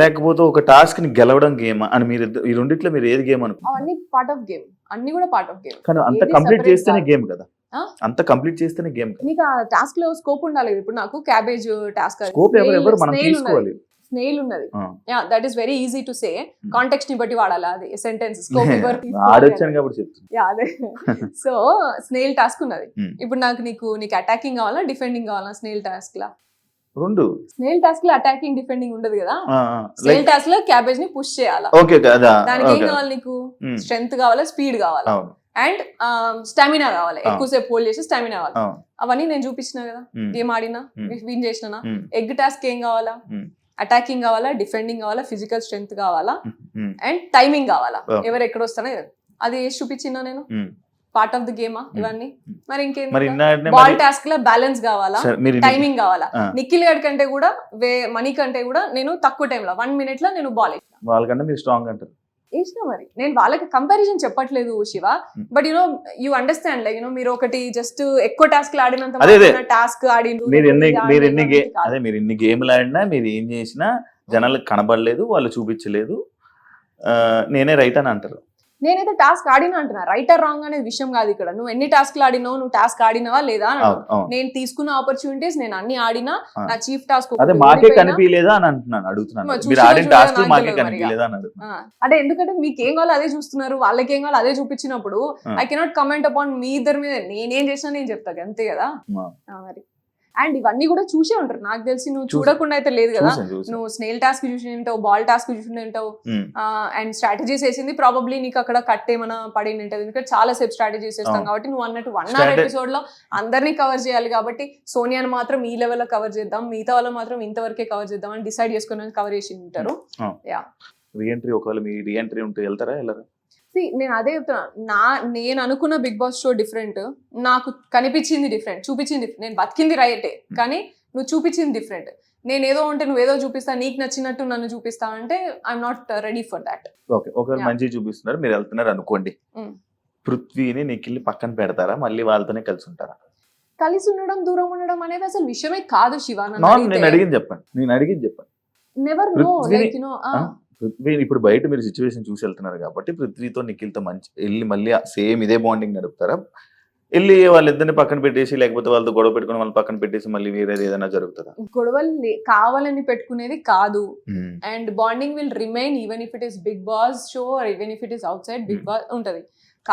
లేకపోతే ఒక టాస్క్ ని గెలవడం గేమా అని మీరు ఈ రెండిట్లో మీరు ఏది గేమ్ అనుకుంటారు? అవన్నీ పార్ట్ ఆఫ్ గేమ్, అన్ని కూడా పార్ట్ ఆఫ్ గేమ్. కానీ అంత కంప్లీట్ చేస్తేనే గేమ్ కదా, అంత కంప్లీట్ చేస్తేనే గేమ్. నీకు ఆ టాస్క్ లో స్కోప్ ఉండాలి. ఇప్పుడు నాకు క్యాబేజ్ టాస్క్ స్కోప్ ఎవరు మనం తీసుకోవాలి. స్నేల్ ఉన్నది, yeah that is very easy to say. Context ని బట్టి వాడాలి అది సెంటెన్స్. స్కోప్ ఆడొచ్చాను కాబట్టి చెప్తాను. యా అదే. సో స్నేల్ టాస్క్ ఉన్నది. ఇప్పుడు నీకు అటాకింగ్ కావాలా డిఫెండింగ్ కావాలా? స్నేల్ టాస్క్ లా రెండు. స్నేల్ టాస్క్ లో అటాకింగ్ డిఫెండింగ్ ఉండదు కదా. స్నేల్ టాస్క్ లో క్యాబేజ్ ని పుష్ చేయాలా. దానికి ఏం కావాలి నీకు? స్ట్రెంగ్త్ కావాలా, స్పీడ్ కావాలా, అండ్ స్టామినా కావాలి. ఎక్కువసేపు హోల్డ్ చేసి స్టామినా కావాలి. అవన్నీ నేను చూపించిన కదా, గేమ్ ఆడినా విన్ చేసిన. ఎగ్ టాస్క్ ఏం కావాలా? అటాకింగ్ కావాలా, డిఫెండింగ్ కావాలా, ఫిజికల్ స్ట్రెంగ్త్ కావాలా, అండ్ టైమింగ్ కావాలా. ఎవరు ఎక్కడ వస్తానో అది వేసి చూపించినా నేను. పార్ట్ ఆఫ్ ద గేమా ఇవన్నీ? మరి ఇంకేం? బాల్ టాస్క్ లో బ్యాలెన్స్ కావాలా, టైమింగ్ కావాలా. నిఖిల్ గడ్ కంటే కూడా మనీ కంటే కూడా నేను తక్కువ టైంలో 1 minute లో నేను బాల్ వేసిన. వాళ్ళకంటే మీరు స్ట్రాంగ్ అంటారు. వేసిన మరి నేను వాళ్ళకి కంపారిజన్ చెప్పట్లేదు Shiva, but you understand like మీరు ఒకటి జస్ట్ ఎక్కువ టాస్క్ ఆడినంత టాస్క్ ఆడి మీరు ఎన్ని గేమ్లు ఆడినా మీరు ఏం చేసినా జనాలకు కనబడలేదు, వాళ్ళు చూపించలేదు, నేనే రైట్ అని అంటారు. నేనైతే టాస్క్ ఆడినా అంటున్నా, రైట్ ఆర్ రాంగ్ అనే విషయం కాదు ఇక్కడ. నువ్వు ఎన్ని టాస్క్లు ఆడినావు, నువ్వు టాస్క్ ఆడినావా లేదా అని. నేను తీసుకున్న ఆపర్చునిటీస్ నేను అన్ని ఆడినా. నా చీఫ్ టాస్క్ మాకే కనిపించలేదా అని అంటున్నాను, అడుగుతున్నాను. అంటే ఎందుకంటే మీకు ఏం కావాలో అదే చూస్తున్నారు, వాళ్ళకి ఏం కావాలో అదే చూపించినప్పుడు I cannot comment upon me ఇద్దరి మీద. నేనేం చేసినా నేను చెప్తా అంతే కదా మరి. అండ్ ఇవన్నీ కూడా చూసే ఉంటారు నాకు తెలిసి. నువ్వు చూడకుండా అయితే లేదు కదా. నువ్వు స్నేల్ టాస్క్ చూసి ఉంటావు, బాల్ టాస్క్ చూసి ఉంటావు, అండ్ స్ట్రాటజీస్ వేసింది ప్రాబబ్లీ నీకు అక్కడ కట్ ఏమైనా పడి ఉంటుంది. ఎందుకంటే చాలా సేపు స్ట్రాటజీస్ వేస్తాం కాబట్టి నువ్వు అన్నట్టు 1 hour ఎపిసోడ్ లో అందరినీ కవర్ చేయాలి కాబట్టి సోనియాని మాత్రం ఈ లెవెల్ లో కవర్ చేద్దాం, మిగతా వాళ్ళు మాత్రం ఇంతవరకే కవర్ చేద్దాం అని డిసైడ్ చేసుకుని కవర్ చేసి ఉంటారు. యా రీఎంట్రీ ఒకవేళ మీ రీఎంట్రీ ఉంటే వెళ్తారా వెళ్ళరా? నేను అదే చెప్తున్నా, నేను అనుకున్న బిగ్ బాస్ షో డిఫరెంట్, నాకు కనిపించింది డిఫరెంట్, చూపించింది. నేను బతికింది రైటే కానీ నువ్వు చూపించింది డిఫరెంట్. నేను ఏదో ఉంటే నువ్వు ఏదో చూపిస్తా, నీకు నచ్చినట్టు నన్ను చూపిస్తా అంటే I'm not ready for that. Okay, ఒకవేళ మంచి చూపిస్తున్నారు మీరు వెళ్తున్నారు అనుకోండి, పృథ్వీని నిఖిల్ పక్కన పెడతారా, మళ్ళీ వాళ్ళతోనే కలిసి ఉంటారా? కలిసి ఉండడం దూరం ఉండడం అనేది అసలు విషయమే కాదు శివ. నేను అడిగింది చెప్పండి. Never know like you know. Prithvi ఇప్పుడు బయట మీరు సిచ్యువేషన్ చూసి వెళ్తున్నారు కాబట్టి పృథ్వీతో నిఖిల్తో మంచి వెళ్ళి మళ్ళీ సేమ్ ఇదే బాండింగ్ నడుపుతారా? వెళ్ళి వాళ్ళిద్దరిని పక్కన పెట్టేసి లేకపోతే వాళ్ళతో గొడవ పెట్టుకుని వాళ్ళని పక్కన పెట్టేసి మళ్ళీ వేరేది ఏదైనా జరుగుతుందా? గొడవలు కావాలని పెట్టుకునేది కాదు. And bonding will remain even if it is Bigg boss show or even if it is outside Bigg Boss ఉంటది.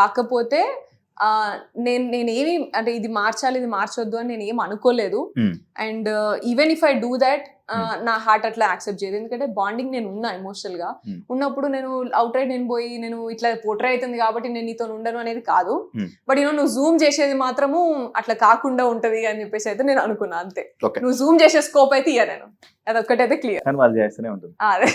కాకపోతే నేనేమి అంటే ఇది మార్చాలి ఇది మార్చొద్దు అని నేను ఏం అనుకోలేదు. And even if I do that నా హార్ట్ అట్లా యాక్సెప్ట్ చేయదు. ఎందుకంటే బాండింగ్ నేను ఉన్నా ఎమోషనల్ గా ఉన్నప్పుడు నేను అవుట్ రైట్ నేను పోయి నేను ఇట్లా పోట్రే అవుతుంది కాబట్టి నేను నీతో ఉండను అనేది కాదు. బట్ నువ్వు జూమ్ చేసేది మాత్రము అట్లా కాకుండా ఉంటది అని చెప్పేసి అయితే నేను అనుకున్నా అంతే. నువ్వు జూమ్ చేసే స్కోప్ అయితే ఇయ్య నేను, అదొక్కటైతే క్లియర్. కానీ వాళ్ళు చేస్తూనే ఉంటుంది. అదే